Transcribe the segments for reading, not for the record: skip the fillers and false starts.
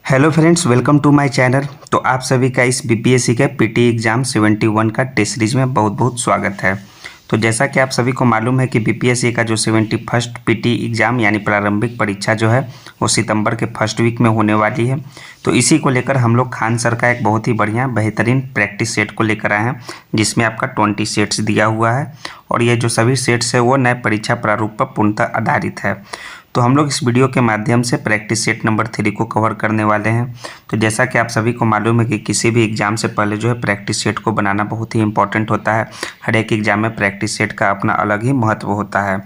Hello friends, welcome to my channel. तो आप सभी का इस बीपीएससी के पीटी एग्ज़ाम 71 का टेस्ट सीरीज में बहुत बहुत स्वागत है। तो जैसा कि आप सभी को मालूम है कि बीपीएससी का जो 71st पीटी एग्ज़ाम यानी प्रारंभिक परीक्षा जो है वो सितंबर के फर्स्ट वीक में होने वाली है। तो इसी को लेकर हम लोग खान सर का एक बहुत ही बढ़िया बेहतरीन प्रैक्टिस सेट को लेकर आए हैं, जिसमें आपका 20 सेट्स दिया हुआ है और ये जो सभी सेट्स है वो नए परीक्षा प्रारूप पर पूर्णतः आधारित है। तो हम लोग इस वीडियो के माध्यम से प्रैक्टिस सेट नंबर 3 को कवर करने वाले हैं। तो जैसा कि आप सभी को मालूम है कि किसी भी एग्ज़ाम से पहले जो है प्रैक्टिस सेट को बनाना बहुत ही इंपॉर्टेंट होता है। हर एक एग्ज़ाम में प्रैक्टिस सेट का अपना अलग ही महत्व होता है।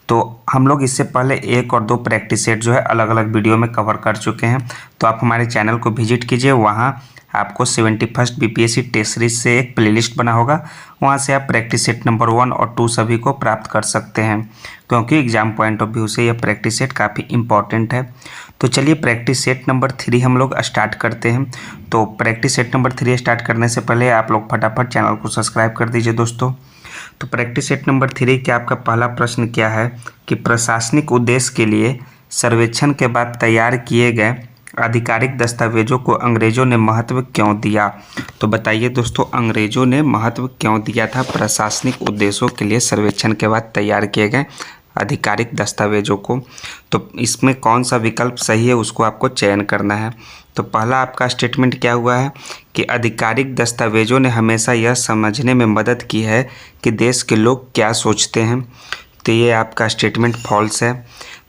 तो हम लोग इससे पहले 1 और 2 प्रैक्टिस सेट जो है अलग अलग वीडियो में कवर कर चुके हैं। तो आप हमारे चैनल को विजिट कीजिए, वहाँ आपको 71st बीपीएससी टेस्ट सीरीज से एक प्लेलिस्ट बना होगा, वहाँ से आप प्रैक्टिस सेट नंबर 1 और 2 सभी को प्राप्त कर सकते हैं, क्योंकि एग्जाम पॉइंट ऑफ व्यू से यह प्रैक्टिस सेट काफ़ी इंपॉर्टेंट है। तो चलिए प्रैक्टिस सेट नंबर 3 हम लोग स्टार्ट करते हैं। तो प्रैक्टिस सेट नंबर 3 स्टार्ट करने से पहले आप लोग फटाफट चैनल को सब्सक्राइब कर दीजिए दोस्तों। तो प्रैक्टिस सेट नंबर 3 के आपका पहला प्रश्न क्या है कि प्रशासनिक उद्देश्य के लिए सर्वेक्षण के बाद तैयार किए गए आधिकारिक दस्तावेजों को अंग्रेजों ने महत्व क्यों दिया। तो बताइए दोस्तों, अंग्रेजों ने महत्व क्यों दिया था प्रशासनिक उद्देश्यों के लिए सर्वेक्षण के बाद तैयार किए गए आधिकारिक दस्तावेजों को। तो इसमें कौन सा विकल्प सही है उसको आपको चयन करना है। तो पहला आपका स्टेटमेंट क्या हुआ है कि आधिकारिक दस्तावेजों ने हमेशा यह समझने में मदद की है कि देश के लोग क्या सोचते हैं। तो ये आपका स्टेटमेंट फॉल्स है।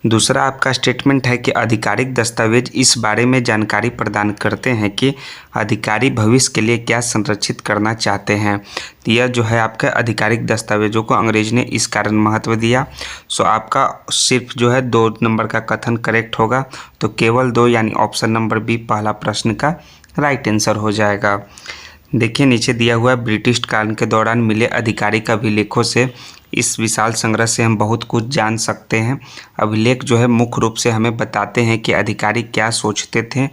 दूसरा आपका स्टेटमेंट है कि आधिकारिक दस्तावेज इस बारे में जानकारी प्रदान करते हैं कि अधिकारी भविष्य के लिए क्या संरक्षित करना चाहते हैं। तो यह जो है आपके आधिकारिक दस्तावेजों को अंग्रेज ने इस कारण महत्व दिया। सो आपका सिर्फ जो है 2 नंबर का कथन करेक्ट होगा। तो केवल 2 यानी ऑप्शन नंबर बी पहला प्रश्न का राइट आंसर हो जाएगा। देखिए नीचे दिया हुआ है, ब्रिटिश काल के दौरान मिले अधिकारी का अभिलेखों से इस विशाल संग्रह से हम बहुत कुछ जान सकते हैं। अभिलेख जो है मुख्य रूप से हमें बताते हैं कि अधिकारी क्या सोचते थे,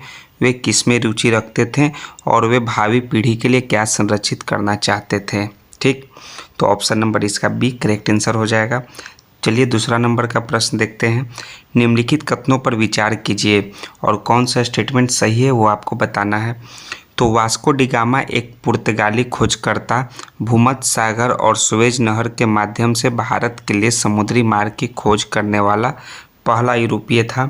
वे किस में रुचि रखते थे और वे भावी पीढ़ी के लिए क्या संरक्षित करना चाहते थे। ठीक, तो ऑप्शन नंबर इसका बी करेक्ट आंसर हो जाएगा। चलिए दूसरा नंबर का प्रश्न देखते हैं। निम्नलिखित कथनों पर विचार कीजिए और कौन सा स्टेटमेंट सही है वो आपको बताना है। तो वास्को डी गामा एक पुर्तगाली खोजकर्ता भूमध्य सागर और सुएज नहर के माध्यम से भारत के लिए समुद्री मार्ग की खोज करने वाला पहला यूरोपीय था।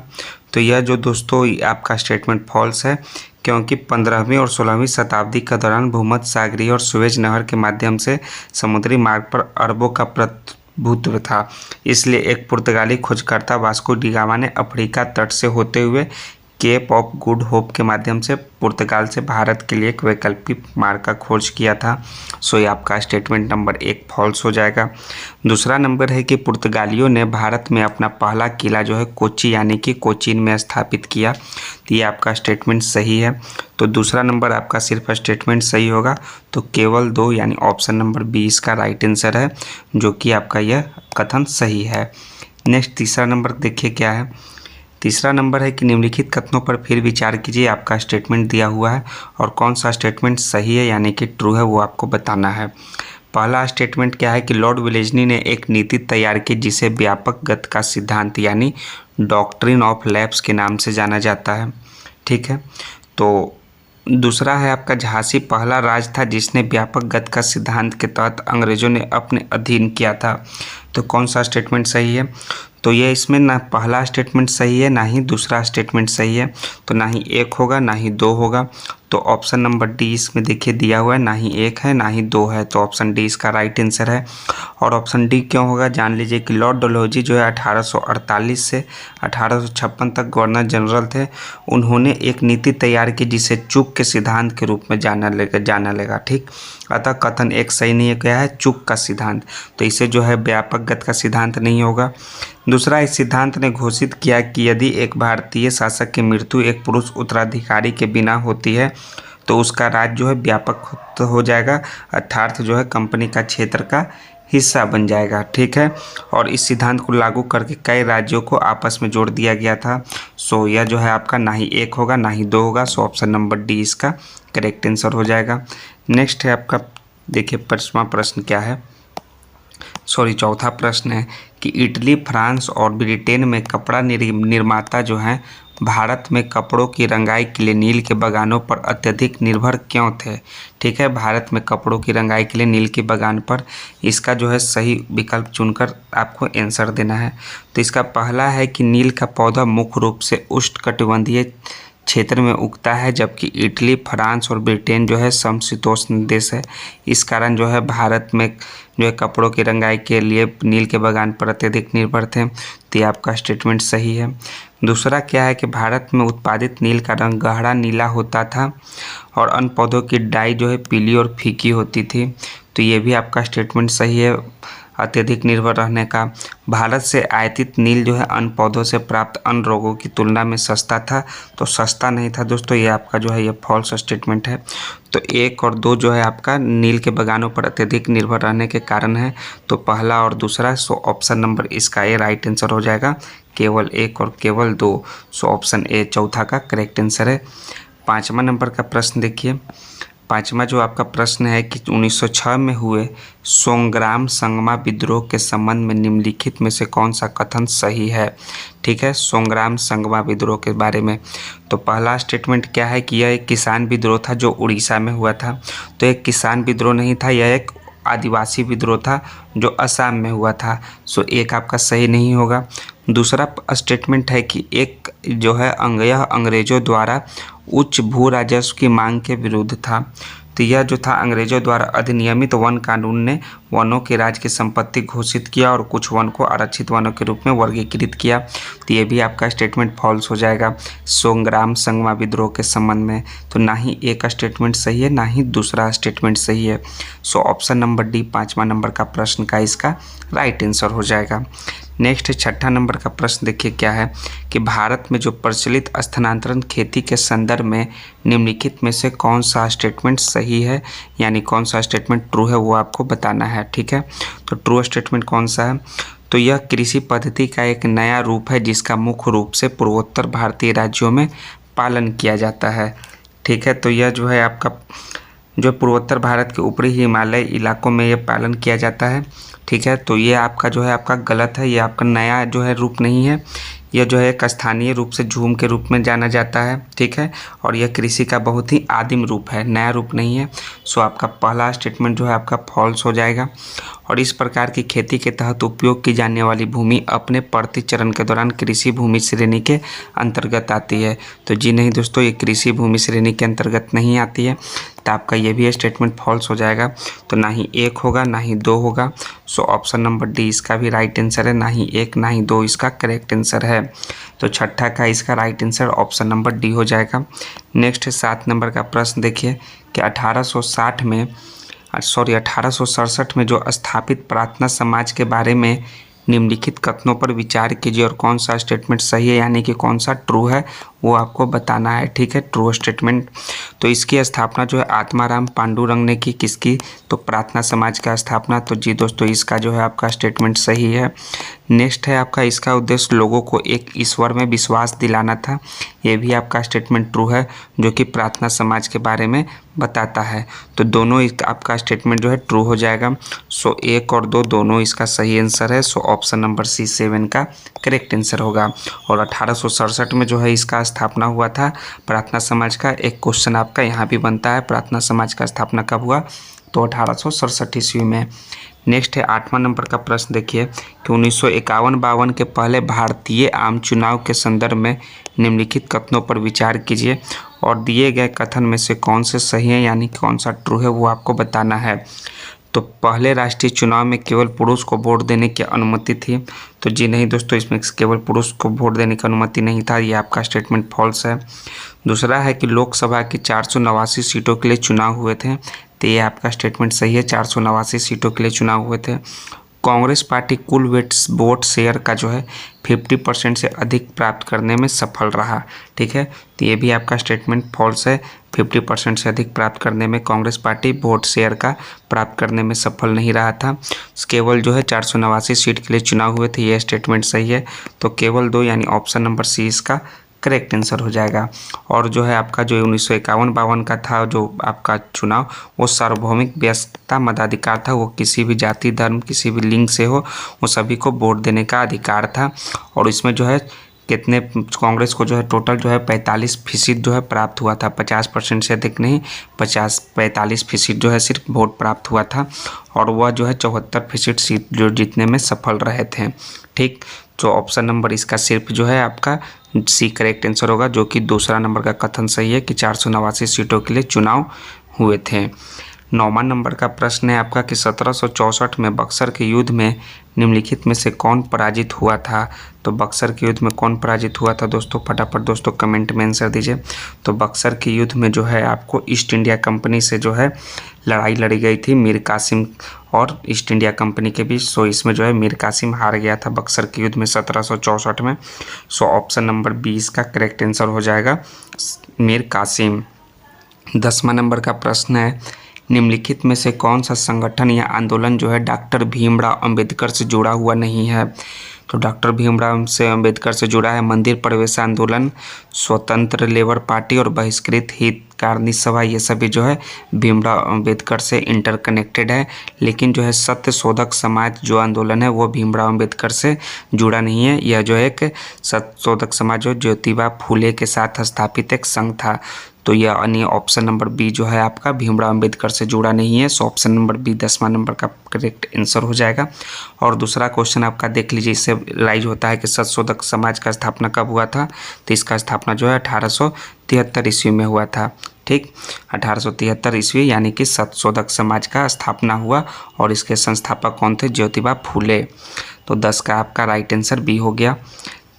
तो यह जो दोस्तों आपका स्टेटमेंट फॉल्स है, क्योंकि 15वीं और 16वीं शताब्दी के दौरान भूमध्य सागरीय और सुएज नहर के माध्यम से समुद्री मार्ग पर अरबों का प्रभुत्व था। इसलिए एक पुर्तगाली खोजकर्ता वास्को डी गामा ने अफ्रीका तट से होते हुए केप ऑफ गुड होप के माध्यम से पुर्तगाल से भारत के लिए एक वैकल्पिक मार्ग का खोज किया था। सो ये आपका स्टेटमेंट नंबर 1 फॉल्स हो जाएगा। दूसरा नंबर है कि पुर्तगालियों ने भारत में अपना पहला किला जो है कोची यानी कि कोचीन में स्थापित किया। तो ये आपका स्टेटमेंट सही है। तो दूसरा नंबर आपका सिर्फ स्टेटमेंट सही होगा। तो केवल 2 यानी ऑप्शन नंबर बी इसका राइट आंसर है, जो कि आपका यह कथन सही है। नेक्स्ट तीसरा नंबर देखिए क्या है। तीसरा नंबर है कि निम्नलिखित कथनों पर फिर विचार कीजिए। आपका स्टेटमेंट दिया हुआ है और कौन सा स्टेटमेंट सही है यानी कि ट्रू है वो आपको बताना है। पहला स्टेटमेंट क्या है कि लॉर्ड विलेजनी ने एक नीति तैयार की जिसे व्यापक गति का सिद्धांत यानी डॉक्ट्रिन ऑफ लैप्स के नाम से जाना जाता है। ठीक है। तो दूसरा है आपका झांसी पहला राज्य था जिसने व्यापक गति का सिद्धांत के तहत अंग्रेजों ने अपने अधीन किया था। तो कौन सा स्टेटमेंट सही है। तो ये इसमें ना पहला स्टेटमेंट सही है ना ही दूसरा स्टेटमेंट सही है। तो ना ही 1 होगा ना ही 2 होगा। तो ऑप्शन नंबर डी इसमें देखिए दिया हुआ है, ना ही 1 है ना ही 2 है। तो ऑप्शन डी इसका राइट आंसर है। और ऑप्शन डी क्यों होगा जान लीजिए कि लॉर्ड डलहौजी जो है 1848 से 1856 तक गवर्नर जनरल थे। उन्होंने एक नीति तैयार की जिसे चूक के सिद्धांत के रूप में जाना लेगा। ठीक, अतः कथन एक सही नहीं है, क्या है चूक का सिद्धांत। तो इसे जो है व्यापक गति का सिद्धांत नहीं होगा। दूसरा, इस सिद्धांत ने घोषित किया कि यदि एक भारतीय शासक की मृत्यु एक पुरुष उत्तराधिकारी के बिना होती है तो उसका राज्य जो है व्यापक हो जाएगा, अर्थात जो है कंपनी का क्षेत्र का हिस्सा बन जाएगा। ठीक है। और इस सिद्धांत को लागू करके कई राज्यों को आपस में जोड़ दिया गया था। सो यह जो है आपका ना ही 1 होगा ना ही 2 होगा। सो ऑप्शन नंबर डी इसका करेक्ट आंसर हो जाएगा। नेक्स्ट है आपका देखिए 5वां प्रश्न क्या है, चौथा प्रश्न है कि इटली, फ्रांस और ब्रिटेन में कपड़ा निर्माता जो हैं भारत में कपड़ों की रंगाई के लिए नील के बागानों पर अत्यधिक निर्भर क्यों थे। ठीक है, भारत में कपड़ों की रंगाई के लिए नील के बागान पर, इसका जो है सही विकल्प चुनकर आपको आंसर देना है। तो इसका पहला है कि नील का पौधा मुख्य रूप से उष्णकटिबंधीय क्षेत्र में उगता है, जबकि इटली, फ्रांस और ब्रिटेन जो है समशीतोष्ण देश है। इस कारण जो है भारत में जो है कपड़ों की रंगाई के लिए नील के बागान पर अत्यधिक निर्भर थे। तो ये आपका स्टेटमेंट सही है। दूसरा क्या है कि भारत में उत्पादित नील का रंग गहरा नीला होता था और अन्य पौधों की डाई जो है पीली और फीकी होती थी। तो ये भी आपका स्टेटमेंट सही है, अत्यधिक निर्भर रहने का। भारत से आयातित नील जो है अन्य पौधों से प्राप्त अन्य रोगों की तुलना में सस्ता था, तो सस्ता नहीं था दोस्तों, ये आपका जो है ये फॉल्स स्टेटमेंट है। तो 1 और 2 जो है आपका नील के बागानों पर अत्यधिक निर्भर रहने के कारण है। तो पहला और दूसरा, सो ऑप्शन नंबर इसका ए राइट आंसर हो जाएगा, केवल 1 और केवल 2। सो ऑप्शन ए चौथा का करेक्ट आंसर है। 5वां नंबर का प्रश्न देखिए। 5वां जो आपका प्रश्न है कि 1906 में हुए सोंग्राम संगमा विद्रोह के संबंध में निम्नलिखित में से कौन सा कथन सही है। ठीक है, सोंग्राम संगमा विद्रोह के बारे में। तो पहला स्टेटमेंट क्या है कि यह एक किसान विद्रोह था जो उड़ीसा में हुआ था। तो एक किसान विद्रोह नहीं था, यह एक आदिवासी विद्रोह था जो असम में हुआ था। सो एक आपका सही नहीं होगा। दूसरा स्टेटमेंट है कि एक जो है यह अंग्रेजों द्वारा उच्च भू राजस्व की मांग के विरुद्ध था। तो यह जो था अंग्रेजों द्वारा अधिनियमित वन कानून ने वनों के राज्य की संपत्ति घोषित किया और कुछ वन को आरक्षित वनों के रूप में वर्गीकृत किया। तो ये भी आपका स्टेटमेंट फॉल्स हो जाएगा सोंग्राम संगमा विद्रोह के संबंध में। तो ना ही एक स्टेटमेंट सही है, ना ही दूसरा स्टेटमेंट सही है। सो ऑप्शन नंबर डी 5वां नंबर का प्रश्न का इसका राइट आंसर हो जाएगा। नेक्स्ट 6ठा नंबर का प्रश्न देखिए क्या है कि भारत में जो प्रचलित स्थानांतरण खेती के संदर्भ में निम्नलिखित में से कौन सा स्टेटमेंट सही है, यानी कौन सा स्टेटमेंट ट्रू है वो आपको बताना है। ठीक है, तो ट्रू स्टेटमेंट कौन सा है। तो यह कृषि पद्धति का एक नया रूप है जिसका मुख्य रूप से पूर्वोत्तर भारतीय राज्यों में पालन किया जाता है। ठीक है, तो यह जो है आपका जो पूर्वोत्तर भारत के ऊपरी हिमालय इलाकों में ये पालन किया जाता है। ठीक है, तो ये आपका जो है आपका गलत है, ये आपका नया जो है रूप नहीं है, यह जो है एक स्थानीय रूप से झूम के रूप में जाना जाता है। ठीक है, और यह कृषि का बहुत ही आदिम रूप है, नया रूप नहीं है। सो आपका पहला स्टेटमेंट जो है आपका फॉल्स हो जाएगा। और इस प्रकार की खेती के तहत उपयोग की जाने वाली भूमि अपने प्रति चरण के दौरान कृषि भूमि श्रेणी के अंतर्गत आती है। तो जी नहीं दोस्तों, ये कृषि भूमि श्रेणी के अंतर्गत नहीं आती है। तो आपका ये भी स्टेटमेंट फॉल्स हो जाएगा। तो ना ही 1 होगा ना ही 2 होगा। सो ऑप्शन नंबर डी इसका भी राइट आंसर है, ना ही 1 ना ही 2 इसका करेक्ट आंसर है। तो 6ठा का इसका right answer option number D हो जाएगा। नेक्स्ट 7 नंबर का प्रश्न देखिए कि 1867 में जो स्थापित प्रार्थना समाज के बारे में निम्नलिखित कथनों पर विचार कीजिए और कौन सा स्टेटमेंट सही है, यानी कि कौन सा ट्रू है वो आपको बताना है। ठीक है, ट्रू स्टेटमेंट। तो इसकी स्थापना जो है आत्माराम पांडुरंग ने की, किसकी, तो प्रार्थना समाज का स्थापना। तो जी दोस्तों, इसका जो है आपका स्टेटमेंट सही है। नेक्स्ट है आपका, इसका उद्देश्य लोगों को एक ईश्वर में विश्वास दिलाना था। ये भी आपका स्टेटमेंट ट्रू है, जो कि प्रार्थना समाज के बारे में बताता है। तो दोनों आपका स्टेटमेंट जो है ट्रू हो जाएगा। सो 1 और 2 दोनों इसका सही आंसर है। सो ऑप्शन नंबर सी 7 का करेक्ट आंसर होगा। और 1867 में जो है इसका स्थापना हुआ था प्रार्थना समाज का। एक क्वेश्चन आपका यहाँ भी बनता है, प्रार्थना समाज का स्थापना कब हुआ, तो 1867 ईस्वी में। नेक्स्ट है 8वां नंबर का प्रश्न देखिए कि 1951-52 के पहले भारतीय आम चुनाव के संदर्भ में निम्नलिखित कथनों पर विचार कीजिए और दिए गए कथन में से कौन से सही है, यानी कौन सा ट्रू है वो आपको बताना है। तो पहले राष्ट्रीय चुनाव में केवल पुरुष को वोट देने की अनुमति थी। तो जी नहीं दोस्तों, इसमें केवल पुरुष को वोट देने की अनुमति नहीं था, ये आपका स्टेटमेंट फॉल्स है। दूसरा है कि लोकसभा की 489 सीटों के लिए चुनाव हुए थे। तो ये आपका स्टेटमेंट सही है, 489 सीटों के लिए चुनाव हुए थे। कांग्रेस पार्टी कुल वोट शेयर का जो है 50% से अधिक प्राप्त करने में सफल रहा। ठीक है, तो ये भी आपका स्टेटमेंट फॉल्स है। 50% से अधिक प्राप्त करने में कांग्रेस पार्टी वोट शेयर का प्राप्त करने में सफल नहीं रहा था। केवल जो है 489 सीट के लिए चुनाव हुए थे, ये स्टेटमेंट सही है। तो केवल 2 यानी ऑप्शन नंबर सी इसका करेक्ट आंसर हो जाएगा। और जो है आपका जो 1951-52 का था जो आपका चुनाव, वो सार्वभौमिक व्यस्तता मताधिकार था। वो किसी भी जाति, धर्म, किसी भी लिंग से हो, वो सभी को वोट देने का अधिकार था। और इसमें जो है कितने कांग्रेस को जो है टोटल जो है 45% जो है प्राप्त हुआ था, 50% से अधिक नहीं, 45% जो है सिर्फ वोट प्राप्त हुआ था और वह जो है 74% सीट जो जीतने में सफल रहे थे। ठीक, तो ऑप्शन नंबर इसका सिर्फ जो है आपका सी करेक्ट आंसर होगा, जो कि दूसरा नंबर का कथन सही है कि 489 सीटों के लिए चुनाव हुए थे। 9वां नंबर का प्रश्न है आपका कि 1764 में बक्सर के युद्ध में निम्नलिखित में से कौन पराजित हुआ था। तो बक्सर के युद्ध में कौन पराजित हुआ था दोस्तों, फटाफट दोस्तों कमेंट में आंसर दीजिए। तो बक्सर के युद्ध में जो है आपको ईस्ट इंडिया कंपनी से जो है लड़ाई लड़ी गई थी, मीर कासिम और ईस्ट इंडिया कंपनी के बीच। सो इसमें जो है मीर कासिम हार गया था बक्सर के युद्ध में 1764 में। सो ऑप्शन नंबर 20 का करेक्ट आंसर हो जाएगा मीर कासिम। 10वां नंबर का प्रश्न है निम्नलिखित में से कौन सा संगठन या आंदोलन जो है डॉक्टर भीमराव अंबेडकर से जुड़ा हुआ नहीं है। तो डॉक्टर भीमराव से अंबेडकर से जुड़ा है मंदिर प्रवेश आंदोलन, स्वतंत्र लेबर पार्टी और बहिष्कृत हितकारिणी सभा। ये सभी जो है भीमराव अंबेडकर से इंटरकनेक्टेड है, लेकिन जो है सत्य शोधक समाज जो आंदोलन है वो भीमराव अंबेडकर से जुड़ा नहीं है। यह जो है एक सत्य शोधक समाज जो ज्योतिबा फूले के साथ स्थापित एक संघ था। तो यह अन्य ऑप्शन नंबर बी जो है आपका भीमराव अंबेडकर से जुड़ा नहीं है। सो ऑप्शन नंबर बी 10वां नंबर का करेक्ट आंसर हो जाएगा। और दूसरा क्वेश्चन आपका देख लीजिए, इससे राइज होता है कि सत्यशोधक समाज का स्थापना कब हुआ था। तो इसका स्थापना जो है 1873 ईस्वी में हुआ था। ठीक, 1873 ईस्वी यानी कि सत्यशोधक समाज का स्थापना हुआ और इसके संस्थापक कौन थे, ज्योतिबा फूले। तो 10 का आपका राइट आंसर बी हो गया।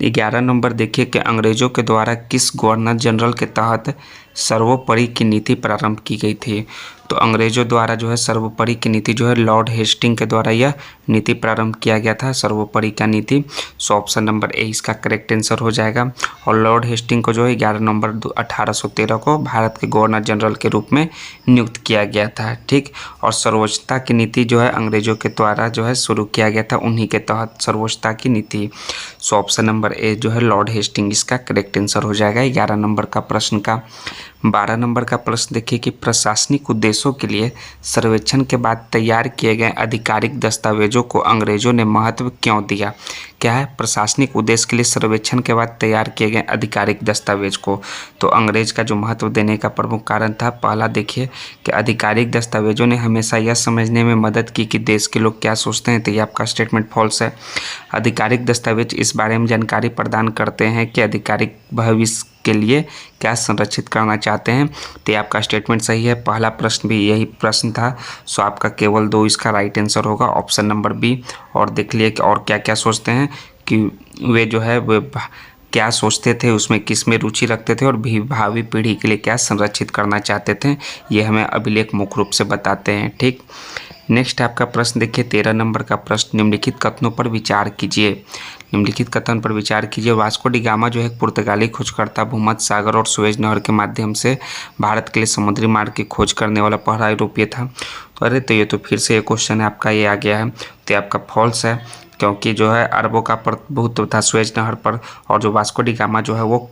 11 नंबर देखिए कि अंग्रेजों के द्वारा किस गवर्नर जनरल के तहत सर्वोपरि की नीति प्रारंभ की गई थी। तो अंग्रेजों द्वारा जो है सर्वोपरि की नीति जो है लॉर्ड हेस्टिंग के द्वारा यह नीति प्रारंभ किया गया था, सर्वोपरि का नीति। सो ऑप्शन नंबर ए इसका करेक्ट आंसर हो जाएगा। और लॉर्ड हेस्टिंग को जो है 11 नवंबर 1813 को भारत के गवर्नर जनरल के रूप में नियुक्त किया गया था। ठीक, और सर्वोच्चता की नीति जो है अंग्रेजों के द्वारा जो है शुरू किया गया था, उन्हीं के तहत सर्वोच्चता की नीति। सो ऑप्शन नंबर ए जो है लॉर्ड हेस्टिंग इसका करेक्ट आंसर हो जाएगा 11 नंबर का प्रश्न का। 12 नंबर का प्रश्न देखिए कि प्रशासनिक उद्देश्यों के लिए सर्वेक्षण के बाद तैयार किए गए आधिकारिक दस्तावेजों को अंग्रेजों ने महत्व क्यों दिया। क्या है, प्रशासनिक उद्देश्य के लिए सर्वेक्षण के बाद तैयार किए गए आधिकारिक दस्तावेज को तो अंग्रेज का जो महत्व देने का प्रमुख कारण था, पहला देखिए कि आधिकारिक दस्तावेजों ने हमेशा यह समझने में मदद की कि देश के लोग क्या सोचते हैं। तो ये आपका स्टेटमेंट फॉल्स है। आधिकारिक दस्तावेज इस बारे में जानकारी प्रदान करते हैं कि आधिकारिक भविष्य के लिए क्या संरक्षित करना चाहते हैं। तो आपका स्टेटमेंट सही है। पहला प्रश्न भी यही प्रश्न था। सो आपका केवल 2 इसका राइट आंसर होगा, ऑप्शन नंबर बी। और देख लिए कि और क्या क्या सोचते हैं कि वे जो है वे क्या सोचते थे, उसमें किस में रुचि रखते थे और भावी पीढ़ी के लिए क्या संरक्षित करना चाहते थे, ये हमें अभिलेख मुख्य रूप से बताते हैं। ठीक, नेक्स्ट आपका प्रश्न देखिए 13 नंबर का प्रश्न, निम्नलिखित कथनों पर विचार कीजिए। निम्नलिखित कथन पर विचार कीजिए। वास्को डी गामा जो है एक पुर्तगाली खोजकर्ता भूमध्य सागर और सुएज नहर के माध्यम से भारत के लिए समुद्री मार्ग की खोज करने वाला पहला यूरोपीय था। तो अरे तो ये तो फिर से ये क्वेश्चन है आपका, ये आ गया है। तो आपका फॉल्स है, क्योंकि जो है अरबों का प्रभुत्व था सुएज नहर पर, और जो वास्को डी गामा जो है वो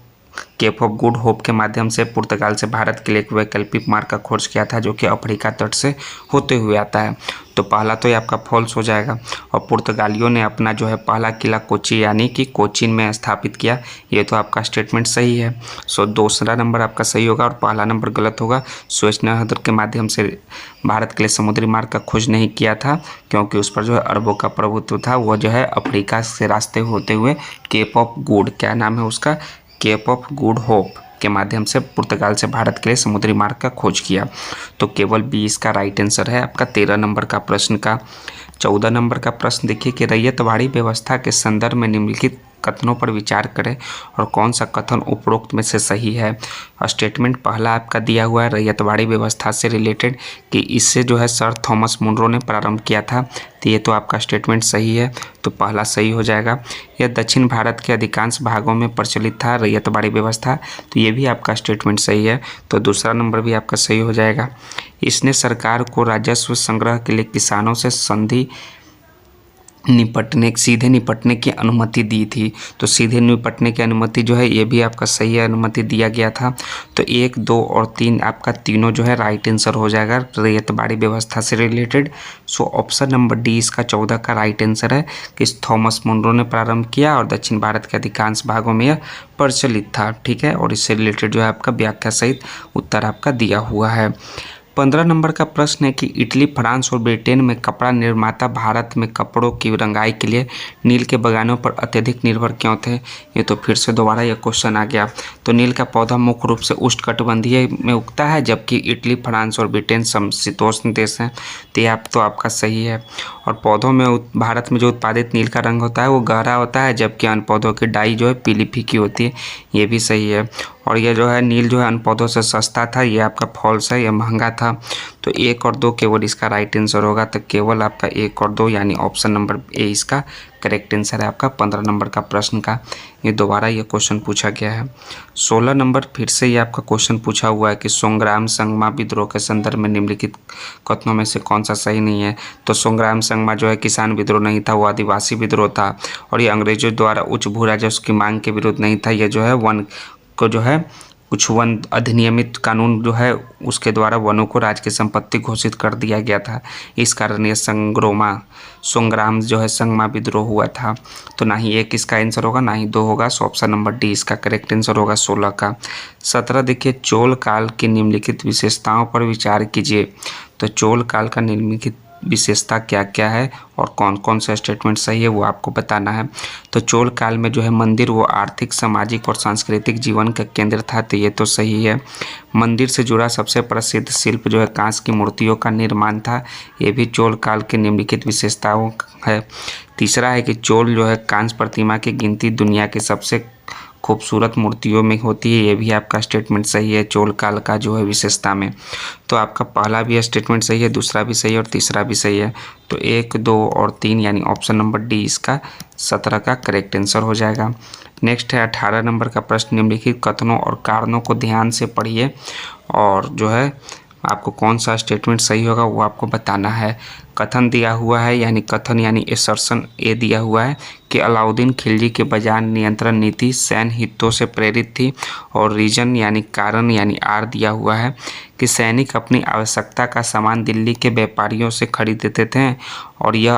केप ऑफ गुड होप के माध्यम से पुर्तगाल से भारत के लिए एक वैकल्पिक मार्ग का खोज किया था, जो कि अफ्रीका तट से होते हुए आता है। तो पहला तो ये आपका फॉल्स हो जाएगा। और पुर्तगालियों ने अपना जो है पहला किला कोची यानी कि कोचीन में स्थापित किया, ये तो आपका स्टेटमेंट सही है। सो दूसरा नंबर आपका सही होगा और पहला नंबर गलत होगा। सुएज नहर के माध्यम से भारत के लिए समुद्री मार्ग का खोज नहीं किया था, क्योंकि उस पर जो है अरबों का प्रभुत्व था। वो जो है अफ्रीका से रास्ते होते हुए केप ऑफ गुड, क्या नाम है उसका, केप ऑफ गुड होप के माध्यम से पुर्तगाल से भारत के लिए समुद्री मार्ग का खोज किया। तो केवल 20 का राइट आंसर है आपका 13 नंबर का प्रश्न का। 14 नंबर का प्रश्न देखिए कि रैयतवाड़ी व्यवस्था के संदर्भ में निम्नलिखित कथनों पर विचार करें और कौन सा कथन उपरोक्त में से सही है। स्टेटमेंट पहला आपका दिया हुआ है रैयतवाड़ी व्यवस्था से रिलेटेड कि इससे जो है सर थॉमस मुनरो ने प्रारंभ किया था। तो ये तो आपका स्टेटमेंट सही है, तो पहला सही हो जाएगा। यह दक्षिण भारत के अधिकांश भागों में प्रचलित था रैयतवाड़ी व्यवस्था, तो ये भी आपका स्टेटमेंट सही है, तो दूसरा नंबर भी आपका सही हो जाएगा। इसने सरकार को राजस्व संग्रह के लिए किसानों से संधि सीधे निपटने की अनुमति दी थी। तो सीधे निपटने की अनुमति जो है ये भी आपका सही है, अनुमति दिया गया था। तो 1, 2 और 3 आपका तीनों जो है राइट आंसर हो जाएगा रैयतबाड़ी व्यवस्था से रिलेटेड। सो ऑप्शन नंबर डी इसका 14 का राइट आंसर है कि थॉमस मुनरो ने प्रारंभ किया और दक्षिण भारत के अधिकांश भागों में यह प्रचलित था। ठीक है, और इससे रिलेटेड जो है आपका व्याख्या सहित उत्तर आपका दिया हुआ है। 15 नंबर का प्रश्न है कि इटली, फ्रांस और ब्रिटेन में कपड़ा निर्माता भारत में कपड़ों की रंगाई के लिए नील के बगानों पर अत्यधिक निर्भर क्यों थे। ये तो फिर से दोबारा यह क्वेश्चन आ गया। तो नील का पौधा मुख्य रूप से उष्णकटिबंधीय में उगता है, जबकि इटली, फ्रांस और ब्रिटेन समशीतोष्ण देश हैं। तो ये तो आपका सही है। और पौधों में भारत में जो उत्पादित नील का रंग होता है वो गहरा होता है, जबकि अन्य पौधों की डाई जो है पीली फीकी होती है। ये भी सही है। और ये जो है नील जो है अन्य पौधों से सस्ता था, ये आपका फॉल्स है, ये महंगा था। तो 1 और 2 केवल इसका राइट आंसर होगा। तो केवल आपका 1 और 2 यानी ऑप्शन नंबर ए इसका करेक्ट आंसर है आपका 15 नंबर का प्रश्न का। ये दोबारा ये क्वेश्चन पूछा गया है। 16 नंबर फिर से ये आपका क्वेश्चन पूछा हुआ है कि संग्राम संगमा विद्रोह के संदर्भ में निम्नलिखित कथनों में से कौन सा सही नहीं है। तो संग्राम संगमा जो है किसान विद्रोह नहीं था, वो आदिवासी विद्रोह था। और ये अंग्रेजों द्वारा उच्च भू राजस्व की मांग के विरुद्ध नहीं था, ये जो है वन को जो है कुछ वन अधिनियमित कानून जो है उसके द्वारा वनों को राज्य की संपत्ति घोषित कर दिया गया था। इस कारण ये संग्राम जो है संगमा विद्रोह हुआ था। तो ना ही 1 इसका आंसर होगा, ना ही 2 होगा। सो ऑप्शन नंबर डी इसका करेक्ट आंसर होगा 16 का। 17 देखिए, चोल काल की निम्नलिखित विशेषताओं पर विचार कीजिए। तो चोल काल का निम्नलिखित विशेषता क्या क्या है और कौन कौन सा स्टेटमेंट सही है वो आपको बताना है। तो चोल काल में जो है मंदिर वो आर्थिक, सामाजिक और सांस्कृतिक जीवन का केंद्र था। तो ये तो सही है। मंदिर से जुड़ा सबसे प्रसिद्ध शिल्प जो है कांस्य की मूर्तियों का निर्माण था। ये भी चोल काल के निम्नलिखित विशेषताओं है। तीसरा है कि चोल जो है कांस्य प्रतिमा की गिनती दुनिया के सबसे खूबसूरत मूर्तियों में होती है। ये भी आपका स्टेटमेंट सही है चोल काल का जो है विशेषता में। तो आपका पहला भी स्टेटमेंट सही है, दूसरा भी सही है और तीसरा भी सही है। तो 1, 2 और 3 यानी ऑप्शन नंबर डी इसका 17 का करेक्ट आंसर हो जाएगा। नेक्स्ट है 18 नंबर का प्रश्न, निम्नलिखित कथनों और कारणों को ध्यान से पढ़िए और जो है आपको कौन सा स्टेटमेंट सही होगा वो आपको बताना है। कथन दिया हुआ है यानी कथन यानी एसर्शन ए दिया हुआ है कि अलाउद्दीन खिलजी की बाजार नियंत्रण नीति सैन्य हितों से प्रेरित थी। और रीजन यानी कारण यानी आर दिया हुआ है कि सैनिक अपनी आवश्यकता का सामान दिल्ली के व्यापारियों से खरीदते थे और यह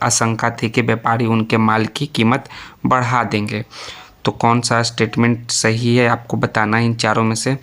आशंका थी कि व्यापारी उनके माल की कीमत बढ़ा देंगे। तो कौन सा स्टेटमेंट सही है आपको बताना है इन चारों में से।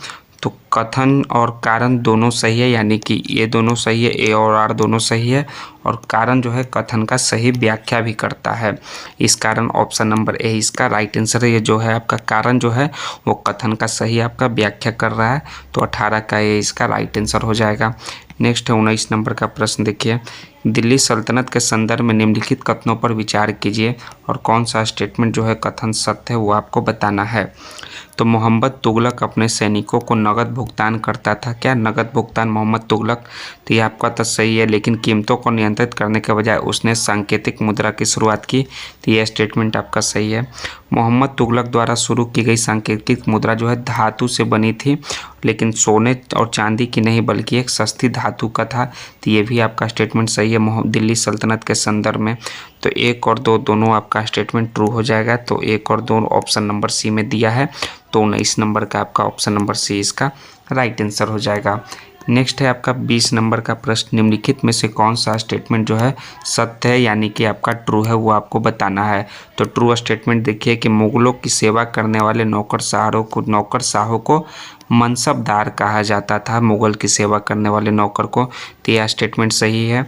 तो कथन और कारण दोनों सही है, यानी कि ये दोनों सही है, ए और आर दोनों सही है। और कारण जो है कथन का सही व्याख्या भी करता है। इस कारण ऑप्शन नंबर ए इसका राइट आंसर है। ये जो है आपका कारण जो है वो कथन का सही आपका व्याख्या कर रहा है। तो 18 का ए इसका राइट आंसर हो जाएगा। नेक्स्ट है 19 नंबर का प्रश्न देखिए, दिल्ली सल्तनत के संदर्भ में निम्नलिखित कथनों पर विचार कीजिए और कौन सा स्टेटमेंट जो है कथन सत्य है वो आपको बताना है। तो मोहम्मद तुगलक अपने सैनिकों को नगद भुगतान करता था। क्या नगद भुगतान मोहम्मद तुगलक, तो ये आपका तो सही है, लेकिन कीमतों को नियंत्रित करने के बजाय उसने सांकेतिक मुद्रा की शुरुआत की। तो ये स्टेटमेंट आपका सही है। मोहम्मद तुगलक द्वारा शुरू की गई सांकेतिक मुद्रा जो है धातु से बनी थी, लेकिन सोने और चांदी की नहीं बल्कि एक सस्ती धातु का था। तो ये भी आपका स्टेटमेंट सही है दिल्ली सल्तनत के संदर्भ में। तो 1 और 2 दोनों आपका स्टेटमेंट ट्रू हो जाएगा। तो 1 और 2 ऑप्शन नंबर सी में दिया है। तो 19 नंबर का आपका ऑप्शन नंबर सी इसका राइट आंसर हो जाएगा। नेक्स्ट है आपका 20 नंबर का प्रश्न, निम्नलिखित में से कौन सा स्टेटमेंट जो है सत्य है यानी कि आपका ट्रू है वो आपको बताना है। तो ट्रू स्टेटमेंट देखिए कि मुगलों की सेवा करने वाले नौकर शाहों को मनसबदार कहा जाता था। मुगल की सेवा करने वाले नौकर को, तो यह स्टेटमेंट सही है।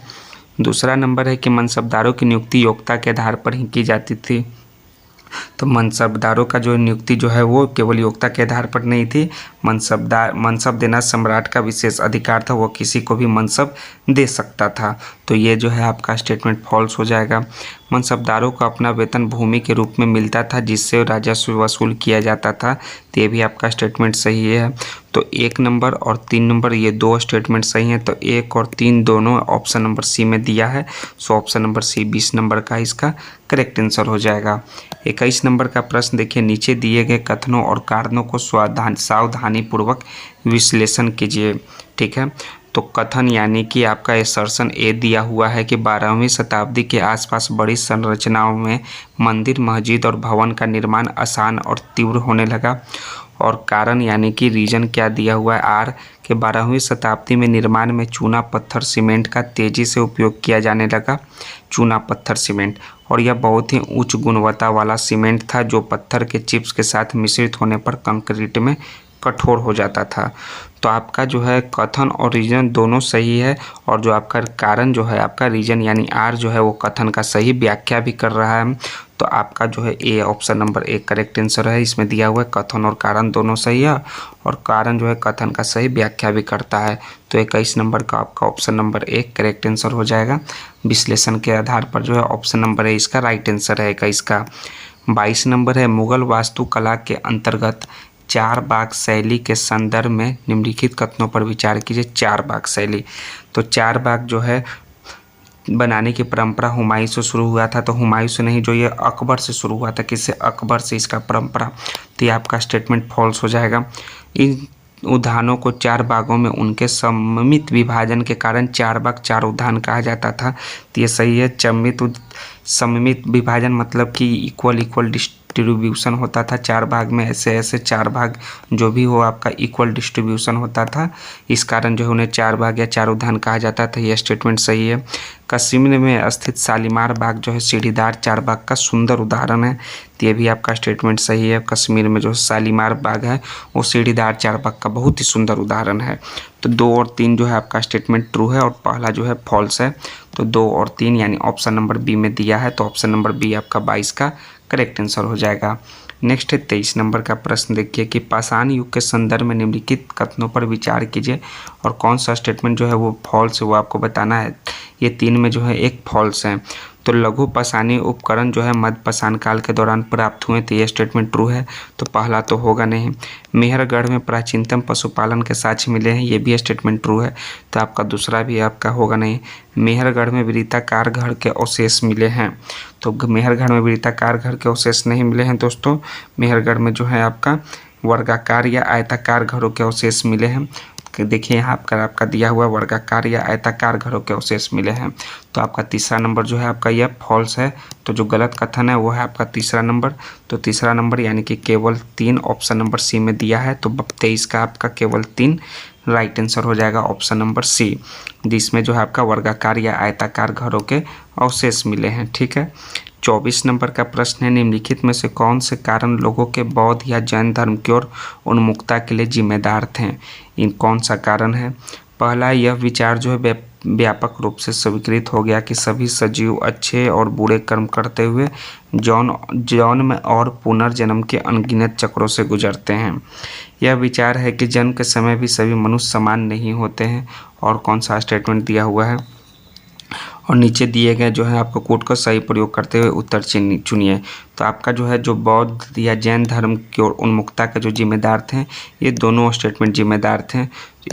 दूसरा नंबर है कि मनसबदारों की नियुक्ति योग्यता के आधार पर ही की जाती थी। तो मनसबदारों का जो नियुक्ति जो है वो केवल योग्यता के आधार पर नहीं थी। मनसब देना सम्राट का विशेष अधिकार था, वो किसी को भी मनसब दे सकता था। तो ये जो है आपका स्टेटमेंट फॉल्स हो जाएगा। मनसबदारों को अपना वेतन भूमि के रूप में मिलता था जिससे राजस्व वसूल किया जाता था। तो ये भी आपका स्टेटमेंट सही है। तो 1 नंबर और 3 नंबर ये 2 स्टेटमेंट सही हैं। तो 1 और 3 दोनों ऑप्शन नंबर सी में दिया है। So option number C 20 number का इसका करेक्ट आंसर हो जाएगा। 21 नंबर का प्रश्न देखिए, नीचे दिए गए कथनों और कारणों को सावधानीपूर्वक विश्लेषण कीजिए। ठीक है, तो कथन यानी कि आपका एसर्शन ए दिया हुआ है कि 12वीं शताब्दी के आसपास बड़ी संरचनाओं में मंदिर, मस्जिद और भवन का निर्माण आसान और तीव्र होने लगा। और कारण यानी कि रीजन क्या दिया हुआ है आर के 12वीं शताब्दी में निर्माण में चूना पत्थर सीमेंट का तेजी से उपयोग किया जाने लगा। चूना पत्थर सीमेंट, और यह बहुत ही उच्च गुणवत्ता वाला सीमेंट था जो पत्थर के चिप्स के साथ मिश्रित होने पर कंक्रीट में कठोर हो जाता था। तो आपका जो है कथन और रीजन दोनों सही है, और जो आपका कारण जो है आपका रीजन यानी आर जो है वो कथन का सही व्याख्या भी कर रहा है। तो आपका जो है A option number A correct answer है। इसमें दिया हुआ है कथन और कारण दोनों सही है, और कारण जो है कथन का सही व्याख्या भी करता है। तो 21 नंबर का आपका option number A correct answer हो जाएगा। विश्लेषण के आधार पर जो है ऑप्शन नंबर ए इसका राइट आंसर है 21 का। 22 नंबर है मुगल वास्तुकला के अंतर्गत चार बाग शैली के संदर्भ में निम्नलिखित कथनों पर विचार कीजिए। चार बाग शैली, तो चार बाग जो है बनाने की परंपरा हुमायूं से शुरू हुआ था। तो हुमायूं से नहीं, जो ये अकबर से शुरू हुआ था। किससे? अकबर से इसका परंपरा। तो ये आपका स्टेटमेंट फॉल्स हो जाएगा। इन उद्यानों को चार बागों में उनके सममित विभाजन के कारण चार बाग चार उद्यान कहा जाता था। तो ये सही है। सममित विभाजन मतलब कि इक्वल डिस्ट्रीब्यूशन होता था चार भाग में, ऐसे चार भाग जो भी हो आपका इक्वल डिस्ट्रीब्यूशन होता था, इस कारण जो है उन्हें चार भाग या चार उद्यान कहा जाता था। यह स्टेटमेंट सही है। कश्मीर में स्थित शालीमार बाग जो है सीढ़ीदार चार बाग का सुंदर उदाहरण है। तो ये भी आपका स्टेटमेंट सही है। कश्मीर में जो शालीमार बाग है वो सीढ़ीदार चार बाग का बहुत ही सुंदर उदाहरण है। तो 2 और 3 जो है आपका स्टेटमेंट ट्रू है और पहला जो है फॉल्स है। तो 2 और 3 यानी ऑप्शन नंबर बी में दिया है, तो ऑप्शन नंबर बी आपका 22 का करेक्ट आंसर हो जाएगा। नेक्स्ट है 23 नंबर का प्रश्न। देखिए कि पाषाण युग के संदर्भ में निम्नलिखित कथनों पर विचार कीजिए और कौन सा स्टेटमेंट जो है वो फॉल्स है वो आपको बताना है। ये 3 में जो है एक फॉल्स है। तो लघु पाषाणी उपकरण जो है मध्य पाषाण काल के दौरान प्राप्त हुए, तो ये स्टेटमेंट ट्रू है। तो पहला तो होगा नहीं। मेहरगढ़ में प्राचीनतम पशुपालन के साक्ष्य मिले हैं, ये भी स्टेटमेंट ट्रू है। तो आपका दूसरा भी आपका होगा नहीं। मेहरगढ़ में वृत्ताकार घर के अवशेष मिले हैं, तो मेहरगढ़ में वृत्ताकार घर के अवशेष नहीं मिले हैं दोस्तों। मेहरगढ़ में जो है आपका वर्गाकार या आयताकार घरों के अवशेष मिले हैं। देखिए यहाँ आपका दिया हुआ वर्गाकार या आयताकार घरों के अवशेष मिले हैं। तो आपका तीसरा नंबर जो है आपका यह फॉल्स है। तो जो गलत कथन है वो है आपका तीसरा नंबर। तो तीसरा नंबर यानी कि केवल 3 ऑप्शन नंबर सी में दिया है। तो 23 का आपका केवल 3 राइट आंसर हो जाएगा ऑप्शन नंबर सी, जिसमें जो है आपका वर्गाकार या आयताकार घरों के अवशेष मिले हैं। ठीक है। 24 नंबर का प्रश्न है निम्नलिखित में से कौन से कारण लोगों के बौद्ध या जैन धर्म की ओर उन्मुखता के लिए जिम्मेदार थे? इन कौन सा कारण है? पहला, यह विचार जो है व्यापक रूप से स्वीकृत हो गया कि सभी सजीव अच्छे और बुरे कर्म करते हुए जौन में और पुनर्जन्म के अनगिनत चक्रों से गुजरते हैं। यह विचार है कि जन्म के समय भी सभी मनुष्य समान नहीं होते हैं। और कौन सा स्टेटमेंट दिया हुआ है? और नीचे दिए गए जो है आपको कोड का सही प्रयोग करते हुए उत्तर चुनिए। तो आपका जो है जो बौद्ध या जैन धर्म की ओर उन्मुखता के जो जिम्मेदार थे, ये दोनों स्टेटमेंट जिम्मेदार थे।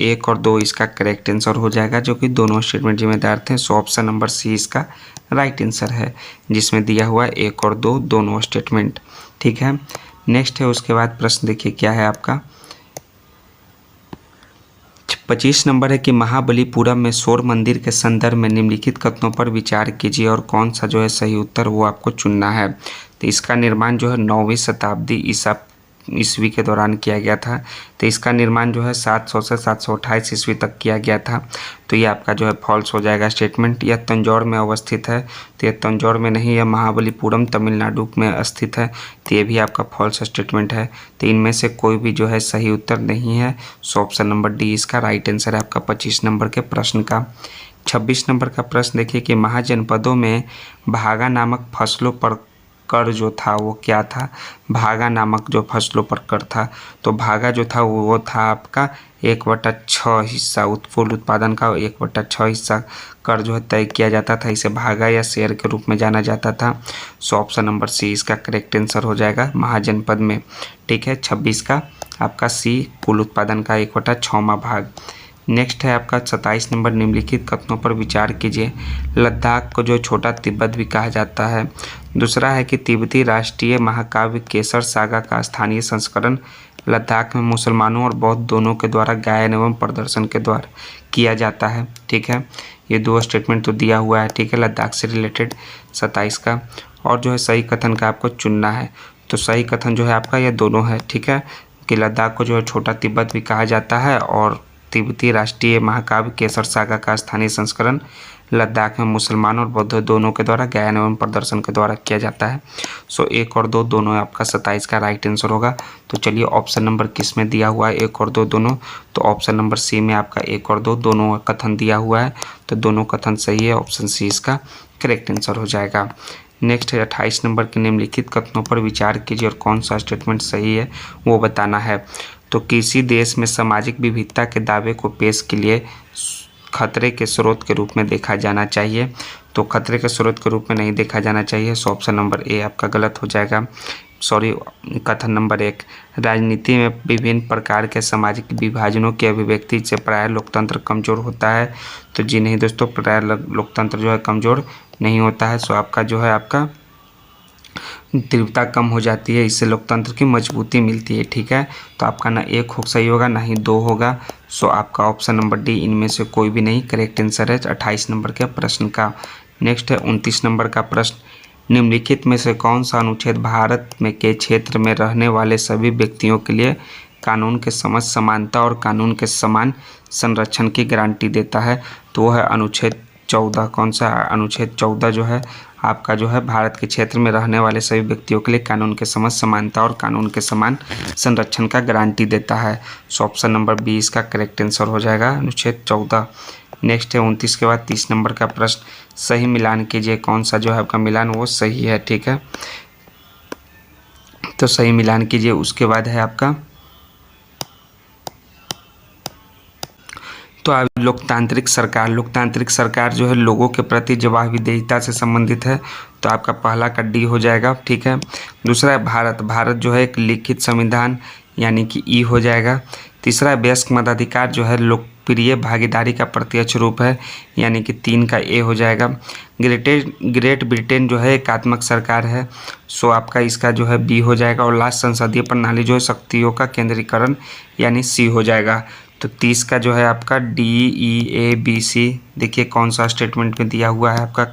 1 और 2 इसका करेक्ट आंसर हो जाएगा, जो कि दोनों स्टेटमेंट जिम्मेदार थे। सो ऑप्शन नंबर सी इसका राइट आंसर है, जिसमें दिया हुआ है 1 और 2 दोनों स्टेटमेंट। ठीक है। नेक्स्ट है उसके बाद प्रश्न देखिए क्या है आपका। 25 नंबर है कि महाबलीपुरम में शोर मंदिर के संदर्भ में निम्नलिखित कथनों पर विचार कीजिए और कौन सा जो है सही उत्तर वो आपको चुनना है। तो इसका निर्माण जो है 9वीं शताब्दी ईस्वी के दौरान किया गया था। तो इसका निर्माण जो है 700 से 728 ईस्वी तक किया गया था। तो ये आपका जो है फॉल्स हो जाएगा स्टेटमेंट। यह तंजौर में अवस्थित है, तो ये तंजौर में नहीं, यह महाबलीपुरम तमिलनाडु में स्थित है। तो ये भी आपका फॉल्स स्टेटमेंट है। तो इनमें से कोई भी जो है सही उत्तर नहीं है। सो ऑप्शन नंबर डी इसका राइट आंसर है आपका 25 नंबर के प्रश्न का। 26 नंबर का प्रश्न देखिए कि महाजनपदों में भागा नामक फसलों पर कर जो था वो क्या था? भागा नामक जो फसलों पर कर था, तो भागा जो था वो था आपका 1/6 हिस्सा, कुल उत्पादन का 1/6 हिस्सा कर जो है तय किया जाता था। इसे भागा या शेयर के रूप में जाना जाता था। सो ऑप्शन नंबर सी इसका करेक्ट आंसर हो जाएगा महाजनपद में। ठीक है। 26 का आपका सी कुल उत्पादन का 1/6वां भाग। नेक्स्ट है आपका 27 नंबर निम्नलिखित कथनों पर विचार कीजिए। लद्दाख को जो छोटा तिब्बत भी कहा जाता है। दूसरा है कि तिब्बती राष्ट्रीय महाकाव्य केसर सागा का स्थानीय संस्करण लद्दाख में मुसलमानों और बौद्ध दोनों के द्वारा गायन एवं प्रदर्शन के द्वारा किया जाता है। ठीक है, ये दो स्टेटमेंट तो दिया हुआ है। ठीक है, लद्दाख से रिलेटेड 27 का। और जो है सही कथन का आपको चुनना है। तो सही कथन जो है आपका ये दोनों है। ठीक है, कि लद्दाख को जो है छोटा तिब्बत भी कहा जाता है और तिब्बती राष्ट्रीय महाकाव्य केसर सागा का स्थानीय संस्करण लद्दाख में मुसलमान और बौद्ध दोनों के द्वारा गायन एवं प्रदर्शन के द्वारा किया जाता है। सो 1 और 2 दोनों आपका 27 का राइट आंसर होगा। तो चलिए ऑप्शन नंबर किस में दिया हुआ है 1 और 2 दोनों, तो ऑप्शन नंबर सी में आपका 1 और 2 दोनों कथन दिया हुआ है। तो दोनों कथन सही है, ऑप्शन सी इसका करेक्ट आंसर हो जाएगा। नेक्स्ट है 28 नंबर के निम्नलिखित कथनों पर विचार कीजिए और कौन सा स्टेटमेंट सही है वो बताना है। तो किसी देश में सामाजिक विविधता के दावे को पेश के लिए खतरे के स्रोत के रूप में देखा जाना चाहिए। तो खतरे के स्रोत के रूप में नहीं देखा जाना चाहिए। सो ऑप्शन नंबर ए आपका गलत हो जाएगा। सॉरी, कथन नंबर 1, राजनीति में विभिन्न प्रकार के सामाजिक विभाजनों की अभिव्यक्ति से प्राय लोकतंत्र कमजोर होता है। तो जी नहीं दोस्तों, प्राय लोकतंत्र जो है कमजोर नहीं होता है। सो आपका जो है आपका तीव्रता कम हो जाती है, इससे लोकतंत्र की मजबूती मिलती है। ठीक है, तो आपका ना 1 सही होगा ना ही 2 होगा। सो आपका ऑप्शन नंबर डी इनमें से कोई भी नहीं करेक्ट आंसर है 28 नंबर के प्रश्न का। नेक्स्ट है 29 नंबर का प्रश्न, निम्नलिखित में से कौन सा अनुच्छेद भारत में के क्षेत्र में रहने वाले सभी व्यक्तियों के लिए कानून के समझ समानता और कानून के समान संरक्षण की गारंटी देता है। तो वो है अनुच्छेद 14। कौन सा? अनुच्छेद 14 जो है आपका जो है भारत के क्षेत्र में रहने वाले सभी व्यक्तियों के लिए कानून के समझ समानता और कानून के समान संरक्षण का गारंटी देता है। सो ऑप्शन नंबर बी इसका करेक्ट आंसर हो जाएगा, अनुच्छेद 14। नेक्स्ट है 29 के बाद 30 नंबर का प्रश्न, सही मिलान कीजिए। कौन सा जो है आपका मिलान वो सही है। ठीक है, तो सही मिलान कीजिए। उसके बाद है आपका तो अब लोकतांत्रिक सरकार। लोकतांत्रिक सरकार जो है लोगों के प्रति जवाबदेहिता से संबंधित है। तो आपका पहला का डी हो जाएगा। ठीक है, दूसरा है भारत। भारत जो है एक लिखित संविधान यानी कि ई हो जाएगा। तीसरा वयस्क मताधिकार जो है लोकप्रिय भागीदारी का प्रत्यक्ष रूप है यानी कि 3 का ए हो जाएगा। ग्रेट ब्रिटेन जो है एकात्मक सरकार है। सो आपका इसका जो है बी हो जाएगा। और लास्ट संसदीय प्रणाली जो है शक्तियों का केंद्रीकरण यानी सी हो जाएगा। तो 30 का जो है आपका DEABC देखिए कौन सा स्टेटमेंट में दिया हुआ है आपका।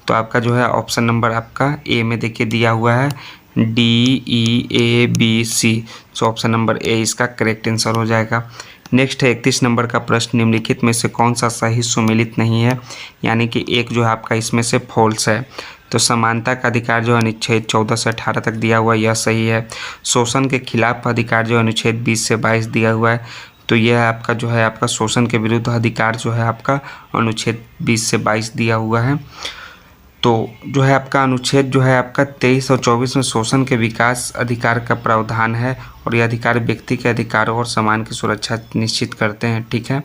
तो आपका जो है ऑप्शन नंबर आपका ए में देखिए दिया हुआ है DEABC। So option number A इसका करेक्ट आंसर हो जाएगा। नेक्स्ट है 31 नंबर का प्रश्न, निम्नलिखित में से कौन सा सही सुमेलित नहीं है यानी कि एक जो है आपका इसमें से फॉल्स है। तो समानता का अधिकार जो अनुच्छेद 14 से 18 तक दिया हुआ है यह सही है। शोषण के खिलाफ अधिकार जो अनुच्छेद 20 से 22 दिया हुआ है तो यह आपका जो है आपका शोषण के विरुद्ध अधिकार जो है आपका अनुच्छेद 20 से 22 दिया हुआ है। तो जो है आपका अनुच्छेद जो है आपका 23 और 24 में शोषण के विकास अधिकार का प्रावधान है और यह अधिकार व्यक्ति के अधिकारों और सम्मान की सुरक्षा निश्चित करते हैं। ठीक है,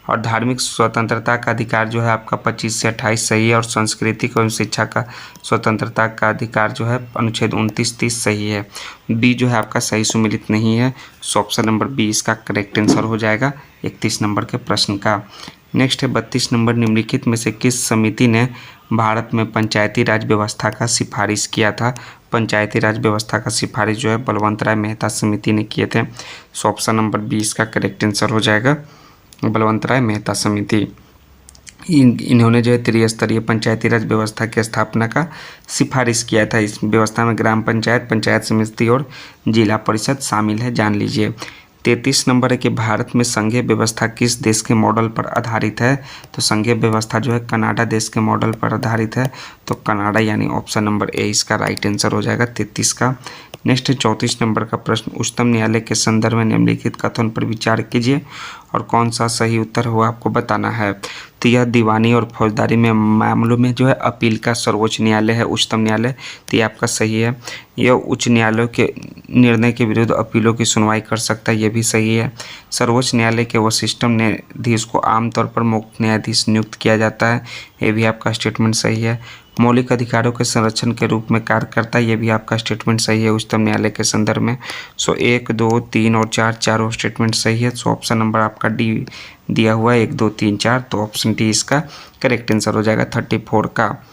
और धार्मिक स्वतंत्रता का अधिकार जो है आपका 25 से 28 सही है और सांस्कृतिक एवं शिक्षा का स्वतंत्रता का अधिकार जो है अनुच्छेद 29-30 सही है। बी जो है आपका सही सुमेलित नहीं है। सो ऑप्शन नंबर बी इसका करेक्ट आंसर हो जाएगा 31 नंबर के प्रश्न का। नेक्स्ट है 32 नंबर, निम्नलिखित में से किस समिति ने भारत में पंचायती राज व्यवस्था का सिफारिश किया था। पंचायती राज व्यवस्था का सिफारिश जो है बलवंत राय मेहता समिति ने किए थे। सो ऑप्शन नंबर बी इसका करेक्ट आंसर हो जाएगा, बलवंत राय मेहता समिति। इन्होंने जो है त्रिस्तरीय पंचायती राज व्यवस्था की स्थापना का सिफारिश किया था। इस व्यवस्था में ग्राम पंचायत, पंचायत समिति और जिला परिषद शामिल है, जान लीजिए। 33 नंबर है कि भारत में संघीय व्यवस्था किस देश के मॉडल पर आधारित है। तो संघीय व्यवस्था जो है कनाडा देश के मॉडल पर आधारित है। तो कनाडा यानी ऑप्शन नंबर ए इसका राइट आंसर हो जाएगा 33 का। नेक्स्ट है 34 नंबर का प्रश्न, उच्चतम न्यायालय के संदर्भ में निम्नलिखित कथन पर विचार कीजिए और कौन सा सही उत्तर हो आपको बताना है। तो यह दीवानी और फौजदारी में मामलों में जो है अपील का सर्वोच्च न्यायालय है, उच्चतम न्यायालय। तो ये आपका सही है। यह उच्च न्यायालयों के निर्णय के विरुद्ध अपीलों की सुनवाई कर सकता है, ये भी सही है। सर्वोच्च न्यायालय के वरिष्ठ न्यायाधीश को आमतौर पर मुख्य न्यायाधीश नियुक्त किया जाता है, ये भी आपका स्टेटमेंट सही है। मौलिक अधिकारों के संरक्षण के रूप में कार्य करता है, ये भी आपका स्टेटमेंट सही है उच्चतम न्यायालय के संदर्भ में। सो 1, 2, 3 और 4 चारों स्टेटमेंट सही है। सो ऑप्शन नंबर आपका डी दिया हुआ है 1, 2, 3, 4। तो ऑप्शन डी इसका करेक्ट आंसर हो जाएगा 34 का।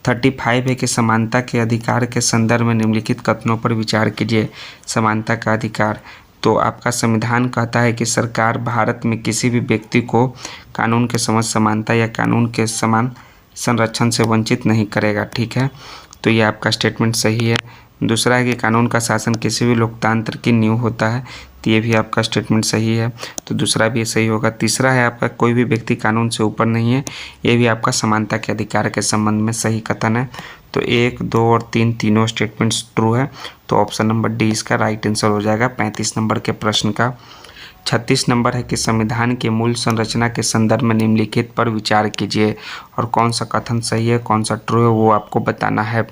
35 है कि समानता के अधिकार के संदर्भ में निम्नलिखित कथनों पर विचार कीजिए। समानता का अधिकार, तो आपका संविधान कहता है कि सरकार भारत में किसी भी व्यक्ति को कानून के समक्ष समानता या कानून के समान संरक्षण से वंचित नहीं करेगा। ठीक है, तो ये आपका स्टेटमेंट सही है। दूसरा है कि कानून का शासन किसी भी लोकतंत्र की नींव होता है, तो ये भी आपका स्टेटमेंट सही है, तो दूसरा भी सही होगा। तीसरा है आपका कोई भी व्यक्ति कानून से ऊपर नहीं है, ये भी आपका समानता के अधिकार के संबंध में सही कथन है। तो 1, 2 और 3 तीनों स्टेटमेंट्स ट्रू है, तो ऑप्शन नंबर डी इसका राइट आंसर हो जाएगा 35 नंबर के प्रश्न का। 36 नंबर है कि संविधान के मूल संरचना के संदर्भ में निम्नलिखित पर विचार कीजिए, और कौन सा कथन सही है कौन सा ट्रू है वो आपको बताना है।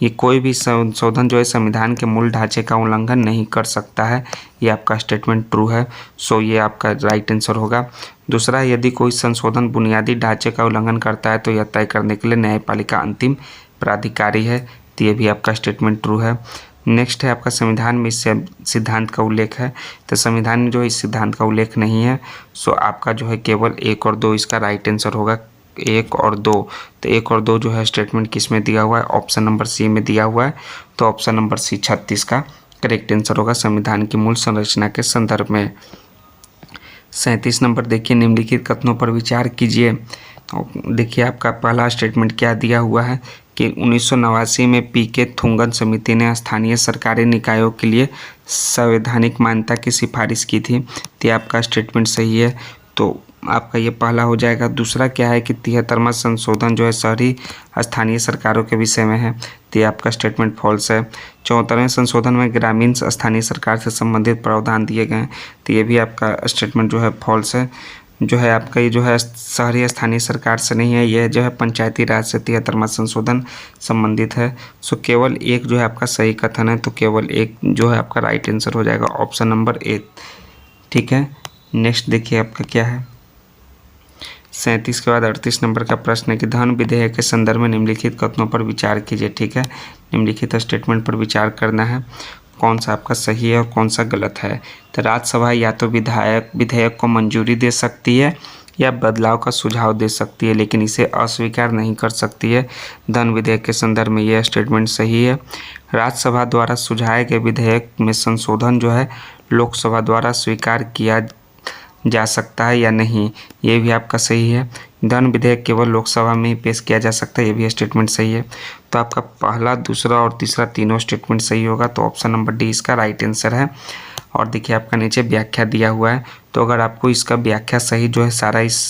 ये कोई भी संशोधन जो है संविधान के मूल ढांचे का उल्लंघन नहीं कर सकता है, ये आपका स्टेटमेंट ट्रू है, सो ये आपका राइट आंसर होगा। दूसरा, यदि कोई संशोधन बुनियादी ढांचे का उल्लंघन करता है तो यह तय करने के लिए न्यायपालिका अंतिम प्राधिकारी है, तो ये भी आपका स्टेटमेंट ट्रू है। नेक्स्ट है आपका संविधान में इस सिद्धांत का उल्लेख है, तो संविधान में जो है इस सिद्धांत का उल्लेख नहीं है, सो आपका जो है केवल 1 और 2 इसका राइट आंसर होगा। 1 और 2, तो 1 और 2 जो है स्टेटमेंट किस में दिया हुआ है, ऑप्शन नंबर सी में दिया हुआ है, तो ऑप्शन नंबर सी 36 का करेक्ट आंसर होगा संविधान की मूल संरचना के संदर्भ में। 37 नंबर देखिए, निम्नलिखित कथनों पर विचार कीजिए। तो देखिए आपका पहला स्टेटमेंट क्या दिया हुआ है कि 1989 में पीके थुंगन समिति ने स्थानीय सरकारी निकायों के लिए संवैधानिक मान्यता की सिफारिश की थी, तो आपका स्टेटमेंट सही है, तो आपका ये पहला हो जाएगा। दूसरा क्या है कि 73वां संशोधन जो है शहरी स्थानीय सरकारों के विषय में है, तो ये आपका स्टेटमेंट फॉल्स है। 74वें संशोधन में ग्रामीण स्थानीय सरकार से संबंधित प्रावधान दिए गए हैं, तो ये भी आपका स्टेटमेंट जो है फॉल्स है। जो है आपका ये जो है शहरी स्थानीय सरकार से नहीं है, यह जो है पंचायती राज से 73वां संशोधन संबंधित है, सो केवल एक जो है आपका सही कथन है, तो केवल एक जो है आपका राइट आंसर हो जाएगा ऑप्शन नंबर ए। ठीक है, नेक्स्ट देखिए आपका क्या है। 37 के बाद 38 नंबर का प्रश्न है कि धन विधेयक के संदर्भ में निम्नलिखित कथनों पर विचार कीजिए। ठीक है, निम्नलिखित स्टेटमेंट पर विचार करना है, कौन सा आपका सही है और कौन सा गलत है। तो राज्यसभा या तो विधेयक को मंजूरी दे सकती है या बदलाव का सुझाव दे सकती है, लेकिन इसे अस्वीकार नहीं कर सकती है। धन विधेयक के संदर्भ में यह स्टेटमेंट सही है। राज्यसभा द्वारा सुझाए गए विधेयक में संशोधन जो है लोकसभा द्वारा स्वीकार किया जा सकता है या नहीं, ये भी आपका सही है। धन विधेयक केवल लोकसभा में ही पेश किया जा सकता है, ये भी स्टेटमेंट सही है। तो आपका पहला, दूसरा और तीसरा तीनों स्टेटमेंट सही होगा, तो ऑप्शन नंबर डी इसका राइट आंसर है। और देखिए आपका नीचे व्याख्या दिया हुआ है, तो अगर आपको इसका व्याख्या सही जो है सारा इस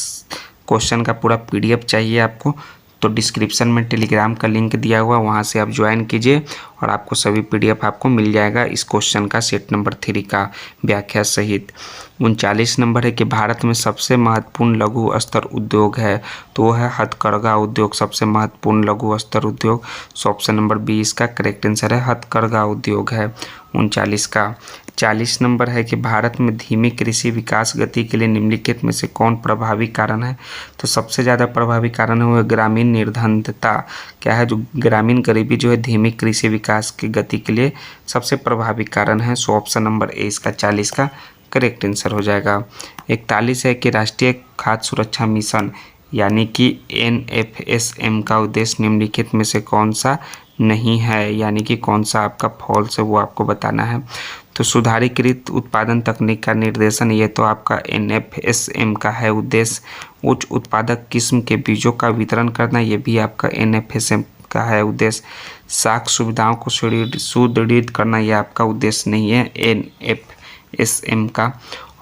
क्वेश्चन का पूरा PDF चाहिए आपको, तो डिस्क्रिप्शन में टेलीग्राम का लिंक दिया हुआ है, वहाँ से आप ज्वाइन कीजिए और आपको सभी PDF आपको मिल जाएगा इस क्वेश्चन का सेट नंबर 3 का व्याख्या सहित। 39 नंबर है कि भारत में सबसे महत्वपूर्ण लघु स्तर उद्योग है, तो वो है हथकरघा उद्योग, सबसे महत्वपूर्ण लघु स्तर उद्योग, सो ऑप्शन नंबर बी इसका करेक्ट आंसर है, हथकरघा उद्योग है 39 का। 40 नंबर है कि भारत में धीमी कृषि विकास गति के लिए निम्नलिखित में से कौन प्रभावी कारण है, तो सबसे ज़्यादा प्रभावी कारण है वो ग्रामीण निर्धनता, क्या है, जो ग्रामीण गरीबी जो है धीमी कृषि विकास की गति के लिए सबसे प्रभावी कारण है, सो ऑप्शन नंबर ए इसका 40 का करेक्ट आंसर हो जाएगा। 41 है कि राष्ट्रीय खाद्य सुरक्षा मिशन यानी कि NFSM का उद्देश्य निम्नलिखित में से कौन सा नहीं है, यानी कि कौन सा आपका फॉल्स है वो आपको बताना है। तो सुधारीकृत उत्पादन तकनीक का निर्देशन, ये तो आपका NFSM का है उद्देश्य। उच्च उत्पादक किस्म के बीजों का वितरण करना, ये भी आपका NFSM का है उद्देश्य। साख सुविधाओं को सुदृढ़ करना, यह आपका उद्देश्य नहीं है NFSM का।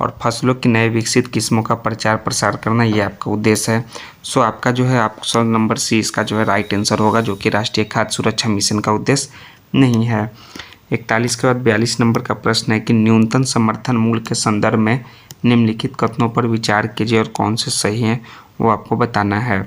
और फसलों की नए विकसित किस्मों का प्रचार प्रसार करना, ये आपका उद्देश्य है। सो आपका जो है ऑप्शन नंबर सी इसका जो है राइट आंसर होगा, जो कि राष्ट्रीय खाद्य सुरक्षा मिशन का उद्देश्य नहीं है। 41 के बाद 42 नंबर का प्रश्न है कि न्यूनतम समर्थन मूल्य के संदर्भ में निम्नलिखित कथनों पर विचार कीजिए और कौन से सही हैं वो आपको बताना है।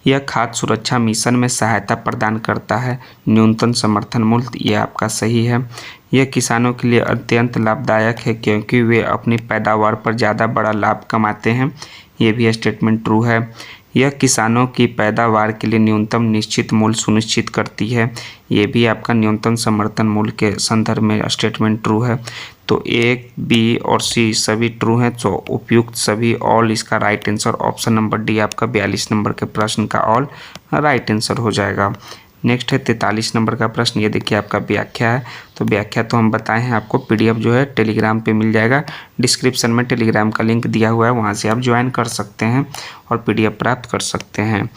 यह खाद्य सुरक्षा मिशन में सहायता प्रदान करता है। न्यूनतम समर्थन मूल्य, यह आपका सही है। यह किसानों के लिए अत्यंत लाभदायक है क्योंकि वे अपनी पैदावार पर ज़्यादा बड़ा लाभ कमाते हैं, ये भी स्टेटमेंट ट्रू है। यह किसानों की पैदावार के लिए न्यूनतम निश्चित मूल्य सुनिश्चित करती है, ये भी आपका न्यूनतम समर्थन मूल्य के संदर्भ में स्टेटमेंट ट्रू है। तो A, B और C सभी ट्रू हैं, तो उपयुक्त सभी ऑल इसका right answer option number D आपका 42 नंबर के प्रश्न का ऑल राइट आंसर हो जाएगा। नेक्स्ट है 43 नंबर का प्रश्न। ये देखिए आपका व्याख्या है। तो व्याख्या तो हम बताए हैं आपको, पीडीएफ जो है टेलीग्राम पे मिल जाएगा। डिस्क्रिप्शन में टेलीग्राम का लिंक दिया हुआ है, वहाँ से आप ज्वाइन कर सकते हैं और पीडीएफ प्राप्त कर सकते हैं।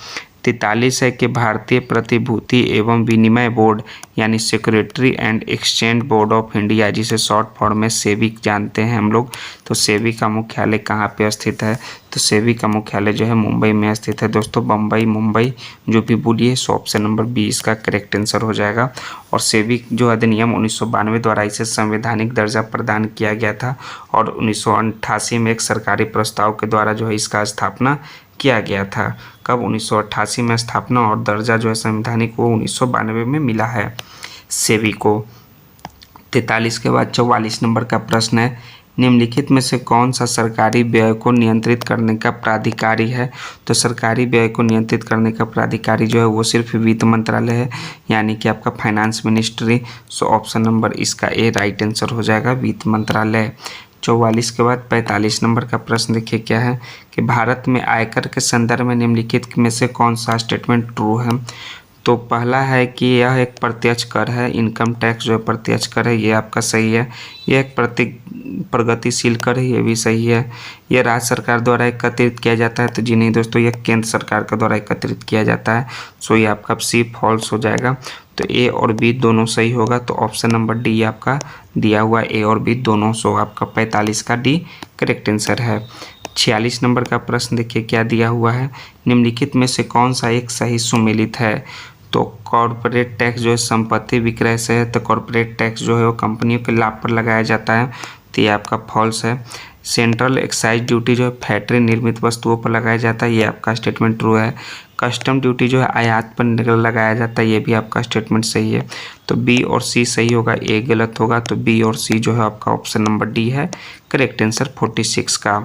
43 है कि भारतीय प्रतिभूति एवं विनिमय बोर्ड यानी security and exchange board of India, जिसे शॉर्ट फॉर्म में सेबी जानते हैं हम लोग। तो सेबी का मुख्यालय कहाँ पे स्थित है? तो सेबी का मुख्यालय जो है मुंबई में स्थित है दोस्तों। बम्बई, मुंबई जो भी बोलिए, सो ऑप्शन नंबर 20 का करेक्ट आंसर हो जाएगा। और सेबी जो अधिनियम 1992 द्वारा इसे संवैधानिक दर्जा प्रदान किया गया था और 1988 में एक सरकारी प्रस्ताव के द्वारा जो है इसका स्थापना किया गया था। कब? 1988 में स्थापना, और दर्जा जो है संवैधानिक वो 1992 में मिला है सेबी को। 43 के बाद 44 नंबर का प्रश्न है, निम्नलिखित में से कौन सा सरकारी व्यय को नियंत्रित करने का प्राधिकारी है? तो सरकारी व्यय को नियंत्रित करने का प्राधिकारी जो है वो सिर्फ वित्त मंत्रालय है, यानी कि आपका फाइनेंस मिनिस्ट्री। सो ऑप्शन नंबर इसका ए राइट आंसर हो जाएगा, वित्त मंत्रालय। 44 के बाद 45 नंबर का प्रश्न देखिए क्या है कि भारत में आयकर के संदर्भ में निम्नलिखित में से कौन सा स्टेटमेंट ट्रू है? तो पहला है कि यह एक प्रत्यक्ष कर है, इनकम टैक्स जो है प्रत्यक्ष कर है, ये आपका सही है। यह एक प्रगतिशील कर है, ये भी सही है। यह राज्य सरकार द्वारा एकत्रित किया जाता है, तो जी नहीं दोस्तों, यह केंद्र सरकार के द्वारा एकत्रित किया जाता है। सो ये आपका सी फॉल्स हो जाएगा। तो ए और बी दोनों सही होगा। तो ऑप्शन नंबर डी आपका दिया हुआ ए और बी दोनों। सो आपका 45 का डी करेक्ट आंसर है। 46 नंबर का प्रश्न देखिए क्या दिया हुआ है, निम्नलिखित में से कौन सा एक सही सुमेलित है? तो कॉर्पोरेट टैक्स जो है संपत्ति विक्रय से है, तो कॉर्पोरेट टैक्स जो है वो कंपनियों के लाभ पर लगाया जाता है, तो ये आपका फॉल्स है। सेंट्रल एक्साइज ड्यूटी जो है फैक्ट्री निर्मित वस्तुओं पर लगाया जाता है, ये आपका स्टेटमेंट ट्रू है। कस्टम ड्यूटी जो है आयात पर लगाया जाता है, ये भी आपका स्टेटमेंट सही है। तो बी और सी सही होगा, ए गलत होगा। तो बी और सी जो है आपका ऑप्शन नंबर डी है करेक्ट आंसर 46 का।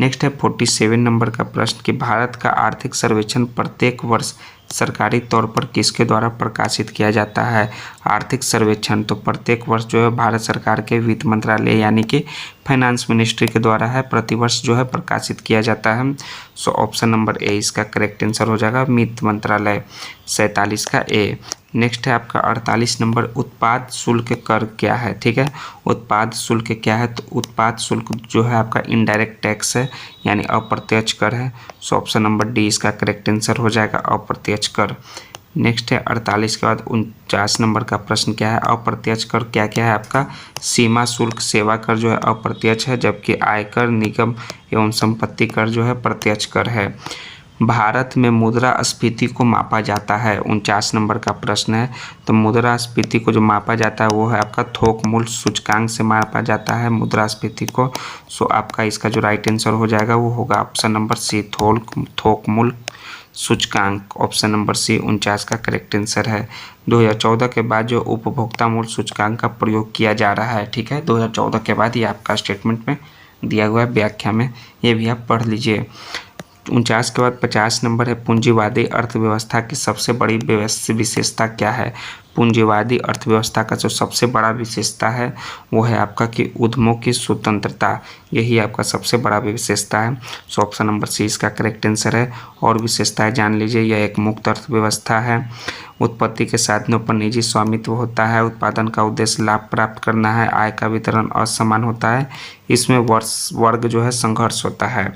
नेक्स्ट है 47 नंबर का प्रश्न कि भारत का आर्थिक सर्वेक्षण प्रत्येक वर्ष सरकारी तौर पर किसके द्वारा प्रकाशित किया जाता है? आर्थिक सर्वेक्षण तो प्रत्येक वर्ष जो है भारत सरकार के वित्त मंत्रालय यानी कि फाइनेंस मिनिस्ट्री के द्वारा है प्रतिवर्ष जो है प्रकाशित किया जाता है। सो ऑप्शन नंबर ए इसका करेक्ट आंसर हो जाएगा, वित्त मंत्रालय। 47 का ए। नेक्स्ट है आपका 48 नंबर, उत्पाद शुल्क कर क्या है? ठीक है, उत्पाद शुल्क क्या है? तो उत्पाद शुल्क जो है आपका इनडायरेक्ट टैक्स है, यानी अप्रत्यक्ष कर है। सो ऑप्शन नंबर डी इसका करेक्ट आंसर हो जाएगा, अप्रत्यक्ष कर। नेक्स्ट है 48 के बाद 49 नंबर का प्रश्न क्या है, अप्रत्यक्ष कर क्या क्या है आपका? सीमा शुल्क, सेवा कर जो है अप्रत्यक्ष है, जबकि आयकर, निगम एवं संपत्ति कर जो है प्रत्यक्ष कर है। भारत में मुद्रास्फीति को मापा जाता है, 49 नंबर का प्रश्न है। तो मुद्रास्फीति को जो मापा जाता है वो है आपका थोक मूल्य सूचकांक से मापा जाता है मुद्रास्फीति को। सो आपका इसका जो राइट आंसर हो जाएगा वो होगा ऑप्शन नंबर सी, थोक मूल्य सूचकांक। ऑप्शन नंबर सी 49 का करेक्ट आंसर है। 2014 के बाद जो उपभोक्ता मूल्य सूचकांक का प्रयोग किया जा रहा है, ठीक है, 2014 के बाद ये आपका स्टेटमेंट में दिया हुआ है, व्याख्या में, ये भी आप पढ़ लीजिए। 49 के बाद 50 नंबर है, पूंजीवादी अर्थव्यवस्था की सबसे बड़ी विशेषता क्या है? पूंजीवादी अर्थव्यवस्था का जो सबसे बड़ा विशेषता है वो है आपका कि उद्यमों की स्वतंत्रता, यही आपका सबसे बड़ा विशेषता है। सो ऑप्शन नंबर सी इसका करेक्ट आंसर है। और विशेषताएं जान लीजिए, यह एक मुक्त अर्थव्यवस्था है, उत्पत्ति के साधनों पर निजी स्वामित्व होता है, उत्पादन का उद्देश्य लाभ प्राप्त करना है, आय का वितरण असमान होता है, इसमें वर्ग जो है संघर्ष होता है।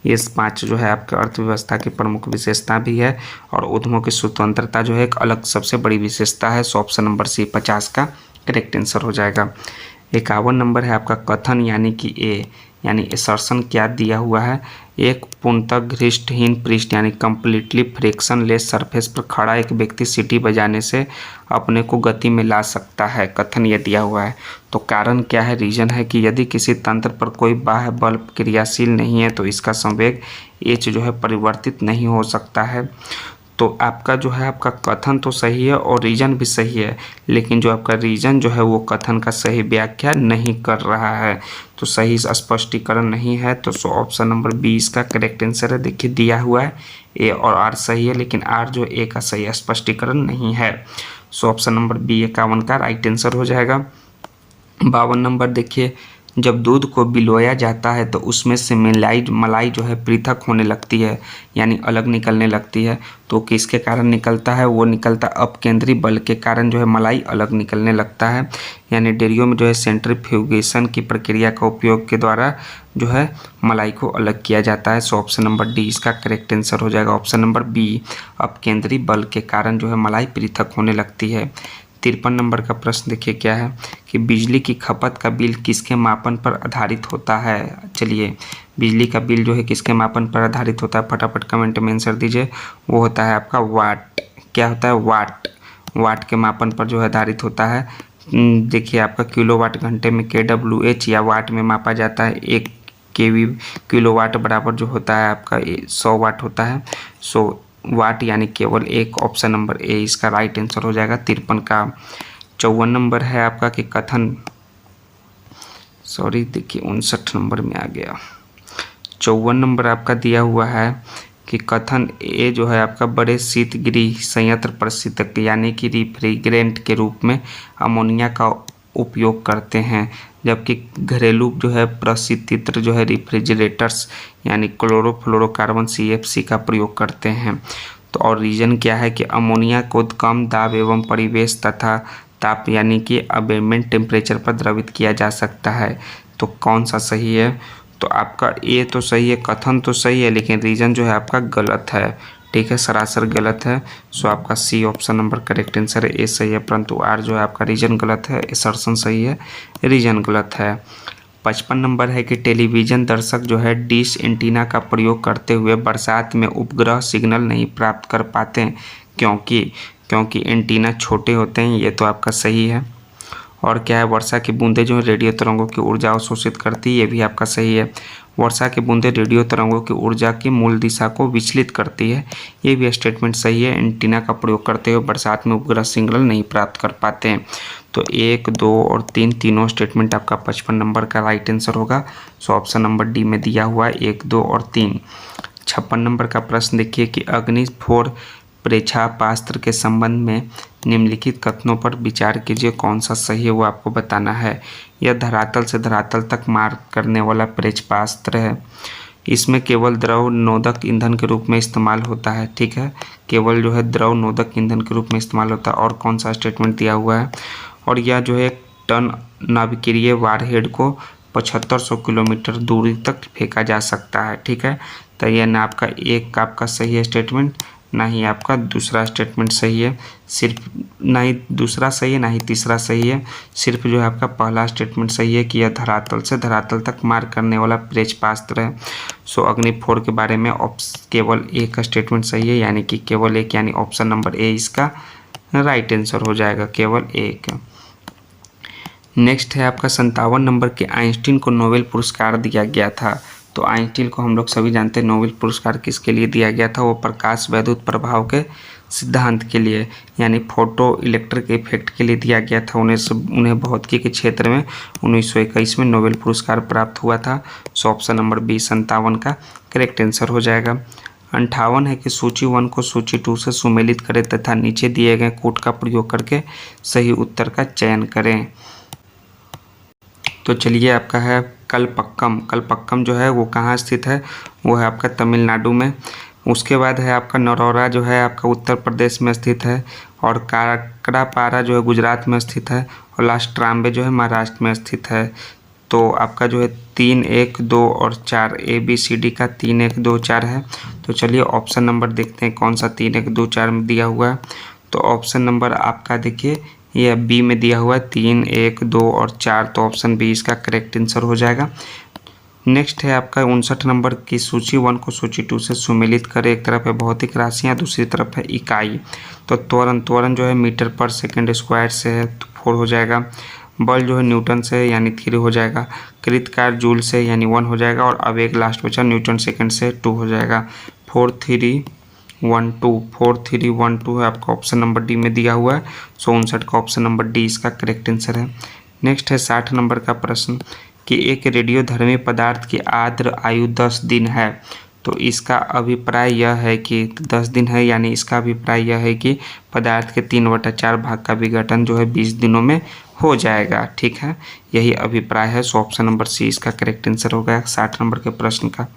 ये 5 जो है आपके अर्थव्यवस्था की प्रमुख विशेषता भी है, और उद्यमों की स्वतंत्रता जो है एक अलग सबसे बड़ी विशेषता है। सो ऑप्शन नंबर सी 50 का करेक्ट आंसर हो जाएगा। 51 नंबर है आपका कथन यानी कि ए, यानी असर्शन क्या दिया हुआ है? एक पूर्णतः घृष्टहीन पृष्ठ यानी कंप्लीटली फ्रिक्शनलेस सरफेस पर खड़ा एक व्यक्ति सीटी बजाने से अपने को गति में ला सकता है, कथन ये दिया हुआ है। तो कारण क्या है? रीजन है कि यदि किसी तंत्र पर कोई बाह्य बल क्रियाशील नहीं है तो इसका संवेग एच जो है परिवर्तित नहीं हो सकता है। तो आपका जो है आपका कथन तो सही है और रीजन भी सही है, लेकिन जो आपका रीजन जो है वो कथन का सही व्याख्या नहीं कर रहा है, तो सही स्पष्टीकरण नहीं है। तो सो ऑप्शन नंबर 20 का करेक्ट आंसर है। देखिए दिया हुआ है ए और आर सही है, लेकिन आर जो ए का सही स्पष्टीकरण नहीं है। सो ऑप्शन नंबर बी 51 का राइट आंसर हो जाएगा। 52 नंबर देखिए, जब दूध को बिलोया जाता है तो उसमें से मलाई जो है पृथक होने लगती है, यानी अलग निकलने लगती है। तो किसके कारण निकलता है? वो निकलता अपकेंद्री बल के कारण जो है मलाई अलग निकलने लगता है, यानी डेयरियों में जो है सेंट्रीफ्यूगेशन की प्रक्रिया का उपयोग के द्वारा जो है मलाई को अलग किया जाता है। सो ऑप्शन नंबर डी इसका करेक्ट आंसर हो जाएगा। ऑप्शन नंबर बी, अपकेंद्री बल के कारण जो है मलाई पृथक होने लगती है। 53 नंबर का प्रश्न देखिए क्या है कि बिजली की खपत का बिल किसके मापन पर आधारित होता है। चलिए, बिजली का बिल जो है किसके मापन पर आधारित होता है, फटाफट कमेंट में आंसर दीजिए। वो होता है आपका वाट। क्या होता है? वाट। वाट के मापन पर जो है आधारित होता है। देखिए आपका किलोवाट घंटे में KWH या वाट में मापा जाता है। 1 केवी किलोवाट बराबर जो होता है आपका 100 वाट होता है। सो वाट यानी केवल एक। ऑप्शन नंबर ए इसका राइट आंसर हो जाएगा 53 का। 54 नंबर है आपका कि कथन, सॉरी देखिए 59 नंबर में आ गया। 54 नंबर आपका दिया हुआ है कि कथन ए जो है आपका बड़े शीतगृह संयंत्र प्रशीतक यानी कि रिफ्रिजरेंट के रूप में अमोनिया का उपयोग करते हैं, जबकि घरेलू जो है प्रशीतित्र जो है रेफ्रिजरेटर्स यानी क्लोरोफ्लोरोकार्बन CFC का प्रयोग करते हैं। तो और रीजन क्या है कि अमोनिया को कम दाब एवं परिवेश तथा ताप यानी कि एम्बिएंट टेम्परेचर पर द्रवित किया जा सकता है। तो कौन सा सही है? तो आपका ए तो सही है, कथन तो सही है, लेकिन रीजन जो है आपका गलत है। ठीक है, सरासर गलत है। सो आपका C option number correct answer है, ए सही है, परंतु आर जो है आपका रीजन गलत है, असर्शन सही है, रीजन गलत है। 55 नंबर है कि टेलीविज़न दर्शक जो है डिश एंटीना का प्रयोग करते हुए बरसात में उपग्रह सिग्नल नहीं प्राप्त कर पाते क्योंकि एंटीना छोटे होते हैं। ये तो आपका सही है। और क्या है? वर्षा की बूंदें जो है रेडियो तरंगों की ऊर्जा अवशोषित करती है। ये भी आपका सही है। वर्षा की बूंदें रेडियो तरंगों की ऊर्जा की मूल दिशा को विचलित करती है। ये भी स्टेटमेंट सही है। एंटीना का प्रयोग करते हुए बरसात में उपग्रह सिग्नल नहीं प्राप्त कर पाते हैं। तो 1, 2 और 3 तीनों स्टेटमेंट आपका 55 नंबर का राइट आंसर होगा। सो ऑप्शन नंबर डी में दिया हुआ है 1, 2 और 3। 56 नंबर का प्रश्न देखिए कि अग्नि 4 प्रेक्षापास्त्र के संबंध में निम्नलिखित कथनों पर विचार कीजिए, कौन सा सही है वो आपको बताना है। यह धरातल से धरातल तक मार करने वाला प्रेक्षापास्त्र है। इसमें केवल द्रव नोदक ईंधन के रूप में इस्तेमाल होता है। ठीक है, केवल जो है द्रव नोदक ईंधन के रूप में इस्तेमाल होता है। और कौन सा स्टेटमेंट दिया हुआ है? और यह जो है टन नाभिकीय वारहेड को 7500 किलोमीटर दूरी तक फेंका जा सकता है। ठीक है, तो यह ना आपका एक आपका सही है स्टेटमेंट, ना ही आपका दूसरा स्टेटमेंट सही है। सिर्फ ना ही दूसरा सही है, ना ही तीसरा सही है। सिर्फ जो है आपका पहला स्टेटमेंट सही है कि यह धरातल से धरातल तक मार करने वाला प्रेक्षापास्त्र है। सो अग्नि 4 के बारे में केवल एक स्टेटमेंट सही है, यानी कि केवल एक, यानी ऑप्शन नंबर ए इसका राइट आंसर हो जाएगा, केवल एक। नेक्स्ट है आपका 57 नंबर के आइंस्टीन को नोबेल पुरस्कार दिया गया था। तो आइंस्टीन को हम लोग सभी जानते हैं नोबेल पुरस्कार किसके लिए दिया गया था? वो प्रकाश वैद्युत प्रभाव के सिद्धांत के लिए, यानी फोटो इलेक्ट्रिक इफेक्ट के लिए दिया गया था। उन्हें भौतिकी के क्षेत्र में 1921 में नोबेल पुरस्कार प्राप्त हुआ था। सो ऑप्शन नंबर बी 57 का करेक्ट आंसर हो जाएगा। 58 है कि सूची 1 को सूची 2 से सुमेलित करें तथा नीचे दिए गए कोड का प्रयोग करके सही उत्तर का चयन करें। तो चलिए आपका है कलपक्कम। कलपक्कम जो है वो कहाँ स्थित है? वो है आपका तमिलनाडु में। उसके बाद है आपका नरौरा जो है आपका उत्तर प्रदेश में स्थित है। और काकड़ापारा जो है गुजरात में स्थित है। और लास्ट ट्राम्बे जो है महाराष्ट्र में स्थित है। तो आपका जो है 3, 1, 2 और 4 ABCD का 3, 1, 2, 4 है। तो चलिए ऑप्शन नंबर देखते हैं कौन सा 3, 1, 2, 4 में दिया हुआ है। तो ऑप्शन नंबर आपका देखिए यह बी में दिया हुआ है 3, 1, 2 और 4। तो ऑप्शन बी इसका करेक्ट आंसर हो जाएगा। नेक्स्ट है आपका 59 नंबर की सूची 1 को सूची 2 से सुमेलित करें। एक तरफ है भौतिक राशियाँ, दूसरी तरफ है इकाई। तो त्वरण जो है मीटर पर सेकंड स्क्वायर से है, तो 4 हो जाएगा। बल जो है न्यूटन से, यानी 3 हो जाएगा। कृतकार जूल से, यानी 1 हो जाएगा। और अब एक लास्ट बचा न्यूटन सेकंड से, 2 हो जाएगा। 4, 3, 1, 2, 4, 3, 1, 2 है आपका ऑप्शन नंबर डी में दिया हुआ है। 59 का ऑप्शन नंबर डी इसका करेक्ट आंसर है। नेक्स्ट है 60 नंबर का प्रश्न कि एक रेडियोधर्मी पदार्थ की आर्द्र आयु 10 दिन है तो इसका अभिप्राय यह है कि 10 दिन है, यानी इसका अभिप्राय यह है कि पदार्थ के 3/4 भाग का विघटन जो है 20 दिनों में हो जाएगा। ठीक है, यही अभिप्राय है। सो ऑप्शन नंबर सी इसका करेक्ट आंसर होगा 60 नंबर के प्रश्न का।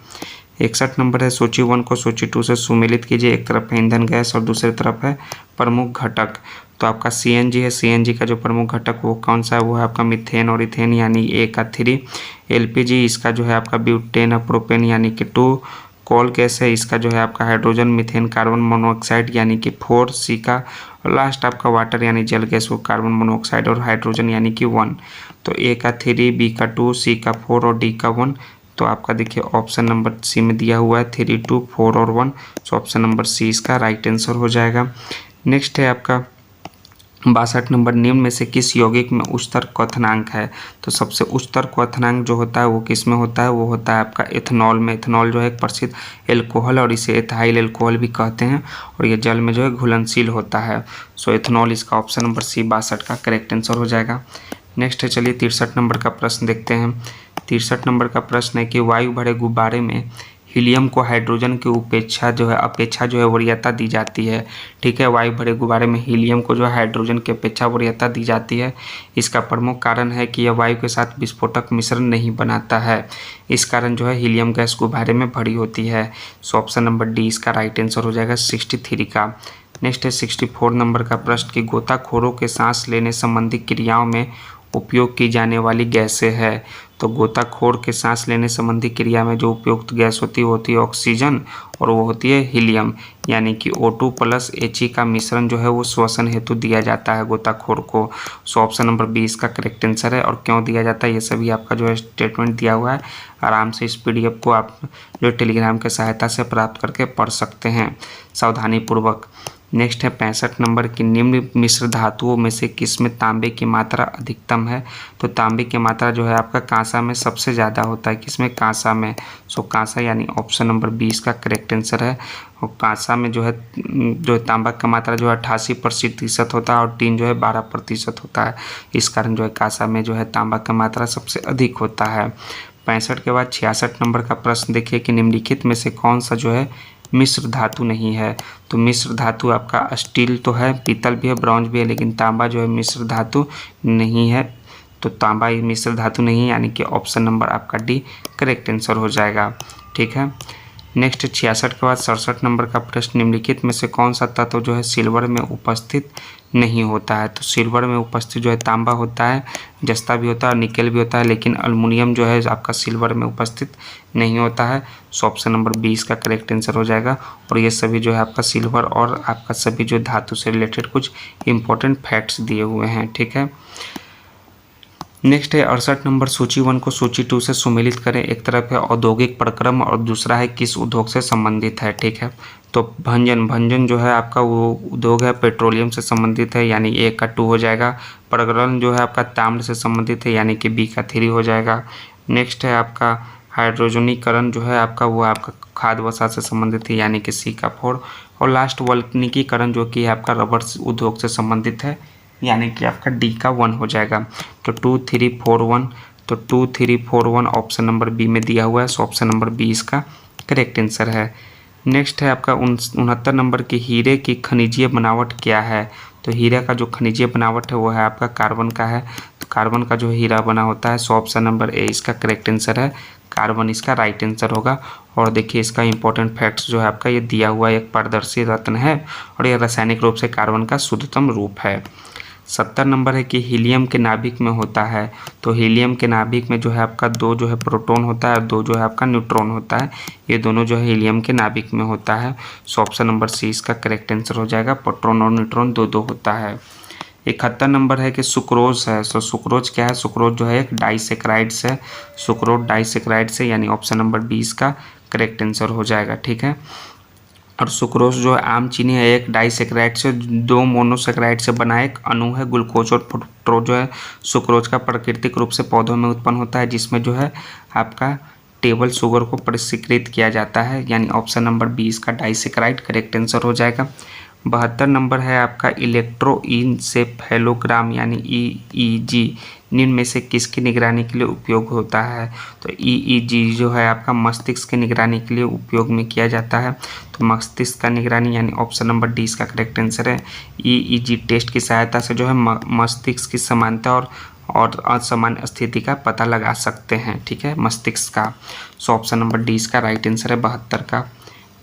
61 नंबर है, सूची 1 को सूची 2 से सुमेलित कीजिए। एक तरफ है ईंधन गैस और दूसरी तरफ है प्रमुख घटक। तो आपका सीएनजी है, सीएनजी का जो प्रमुख घटक वो कौन सा है, वो है आपका मीथेन और इथेन यानी ए का 3। एलपीजी इसका जो है आपका ब्यूटेन और प्रोपेन यानी कि 2। कोल गैस है, इसका जो है आपका हाइड्रोजन मीथेन कार्बन मोनोऑक्साइड यानी कि 4 सी का। और लास्ट आपका वाटर यानी जल गैस वो कार्बन मोनोऑक्साइड और हाइड्रोजन यानी कि 1। तो ए का 3, बी का 2, सी का 4 और डी का 1। तो आपका देखिए ऑप्शन नंबर सी में दिया हुआ है 3, 2, 4 और 1। सो ऑप्शन नंबर सी इसका राइट आंसर हो जाएगा। नेक्स्ट है आपका 62 नंबर, निम्न में से किस यौगिक में उच्चतर क्वथनांक है। तो सबसे उच्चतर क्वथनांक जो होता है वो किस में होता है, वो होता है आपका एथनॉल में। एथनॉल जो है एक प्रसिद्ध एल्कोहल और इसे एथाइल एल्कोहल भी कहते हैं और ये जल में जो है घुलनशील होता है। सो एथनॉल इसका ऑप्शन नंबर सी 62 का करेक्ट आंसर हो जाएगा। नेक्स्ट है, चलिए 63 नंबर का प्रश्न देखते हैं। 63 नंबर का प्रश्न है कि वायु भरे गुब्बारे में हीलियम को हाइड्रोजन की अपेक्षा जो है वरीयता दी जाती है। ठीक है, वायु भरे गुब्बारे में हीलियम को जो है हाइड्रोजन की अपेक्षा वरीयता दी जाती है। इसका प्रमुख कारण है कि यह वायु के साथ विस्फोटक मिश्रण नहीं बनाता है। इस कारण जो है हीलियम गैस गुब्बारे में भरी होती है। सो ऑप्शन नंबर डी इसका राइट आंसर हो जाएगा 63 का। नेक्स्ट है 64 नंबर का प्रश्न कि गोताखोरों के सांस लेने संबंधी क्रियाओं में उपयोग की जाने वाली गैसें है। तो गोताखोर के सांस लेने संबंधी क्रिया में जो उपयुक्त गैस होती है वो होती है ऑक्सीजन और वो होती है हीलियम, यानी कि O2 + He का मिश्रण जो है वो श्वसन हेतु दिया जाता है गोताखोर को। सो ऑप्शन नंबर बी इसका करेक्ट आंसर है। और क्यों दिया जाता है ये सभी आपका जो है स्टेटमेंट दिया हुआ है। आराम से इस PDF को आप जो टेलीग्राम की सहायता से प्राप्त करके पढ़ सकते हैं सावधानी पूर्वक। नेक्स्ट है 65 नंबर की निम्न मिश्र धातुओं में से किसमें तांबे की मात्रा अधिकतम है। तो तांबे की मात्रा जो है आपका कांसा में सबसे ज़्यादा होता है। किसमें, कांसा में। सो कांसा यानी ऑप्शन नंबर 20 का करेक्ट आंसर है। और कांसा में जो है तांबा का मात्रा जो है 88% होता है और टीन जो है 12% होता है। इस कारण जो है कांसा में जो है तांबा का मात्रा सबसे अधिक होता है। 65 के बाद 66 नंबर का प्रश्न देखिए कि निम्नलिखित में से कौन सा जो है मिश्र धातु नहीं है। तो मिश्र धातु आपका स्टील तो है, पीतल भी है, ब्रॉन्ज भी है, लेकिन तांबा जो है मिश्र धातु नहीं है। तो तांबा ये मिश्र धातु नहीं है, यानी कि ऑप्शन नंबर आपका डी करेक्ट आंसर हो जाएगा। ठीक है, नेक्स्ट 66 के बाद 67 नंबर का प्रश्न निम्नलिखित में से कौन सा तत्व जो है सिल्वर में उपस्थित नहीं होता है। तो सिल्वर में उपस्थित जो है तांबा होता है, जस्ता भी होता है, निकेल भी होता है, लेकिन अल्युमिनियम जो है आपका सिल्वर में उपस्थित नहीं होता है। सो ऑप्शन नंबर 20 का करेक्ट आंसर हो जाएगा। और ये सभी जो है आपका सिल्वर और आपका सभी जो धातु से रिलेटेड कुछ इंपॉर्टेंट फैक्ट्स दिए हुए हैं। ठीक है, नेक्स्ट है 68 नंबर, सूची 1 को सूची 2 से सुमेलित करें। एक तरफ है औद्योगिक प्रक्रम और दूसरा है किस उद्योग से संबंधित है। ठीक है, तो भंजन जो है आपका वो उद्योग है पेट्रोलियम से संबंधित है, यानी ए का 2 हो जाएगा। प्रग्रहण जो है आपका ताम्र से संबंधित है, यानी कि बी का 3 हो जाएगा। नेक्स्ट है आपका हाइड्रोजनीकरण जो है आपका वो आपका खाद्य वसा से संबंधित है, यानी कि सी का 4। और लास्ट वल्कनीकरण जो कि आपका रबर उद्योग से संबंधित है, यानी कि आपका डी का 1 हो जाएगा। तो 2, 3, 4, 1। तो 2, 3, 4, 1 ऑप्शन नंबर बी में दिया हुआ है। सो ऑप्शन नंबर बी इसका करेक्ट आंसर है। नेक्स्ट है आपका 69 नंबर की हीरे की खनिजीय बनावट क्या है। तो हीरे का जो खनिजीय बनावट है वो है आपका कार्बन का है। तो कार्बन का जो हीरा बना होता है। सो ऑप्शन नंबर ए इसका करेक्ट आंसर है, कार्बन इसका राइट आंसर होगा। और देखिए इसका इंपॉर्टेंट फैक्ट्स जो है आपका ये दिया हुआ एक पारदर्शी रत्न है और ये रासायनिक रूप से कार्बन का शुद्धतम रूप है। 70 नंबर है कि हीलियम के नाभिक में होता है। तो हीलियम के नाभिक में जो है आपका 2 जो है प्रोटॉन होता है और 2 जो है आपका न्यूट्रॉन होता है। ये दोनों जो है हीलियम के नाभिक में होता है। सो ऑप्शन नंबर सी इसका करेक्ट आंसर हो जाएगा, प्रोटॉन और न्यूट्रॉन 2-2 होता है। 71 नंबर है कि सुक्रोज है। सो सुक्रोज क्या है, सुक्रोज जो है एक डाइसेक्राइड्स है। सुक्रोज डाइसेक्राइड्स है, यानी ऑप्शन नंबर 20 का करेक्ट आंसर हो जाएगा। ठीक है, और सुक्रोज जो है आम चीनी है, एक डाइसेक्राइड से 2 मोनोसेक्राइड से बना एक अणु है। ग्लूकोज और फ्रुक्टोज जो है सुक्रोज का प्राकृतिक रूप से पौधों में उत्पन्न होता है, जिसमें जो है आपका टेबल शुगर को परिष्कृत किया जाता है, यानी ऑप्शन नंबर 20 का डाइसेक्राइड करेक्ट आंसर हो जाएगा। 72 नंबर है आपका इलेक्ट्रोइनसेफेलोग्राम यानी EEG निम्न में से किसकी निगरानी के लिए उपयोग होता है? तो EEG जो है आपका मस्तिष्क की निगरानी के लिए उपयोग में किया जाता है। तो मस्तिष्क का निगरानी यानी ऑप्शन नंबर डी इसका करेक्ट आंसर है। EEG टेस्ट की सहायता से जो है मस्तिष्क की समानता और असामान्य स्थिति का पता लगा सकते हैं, ठीक है, मस्तिष्क का। सो ऑप्शन नंबर डी इसका राइट आंसर है 72 का।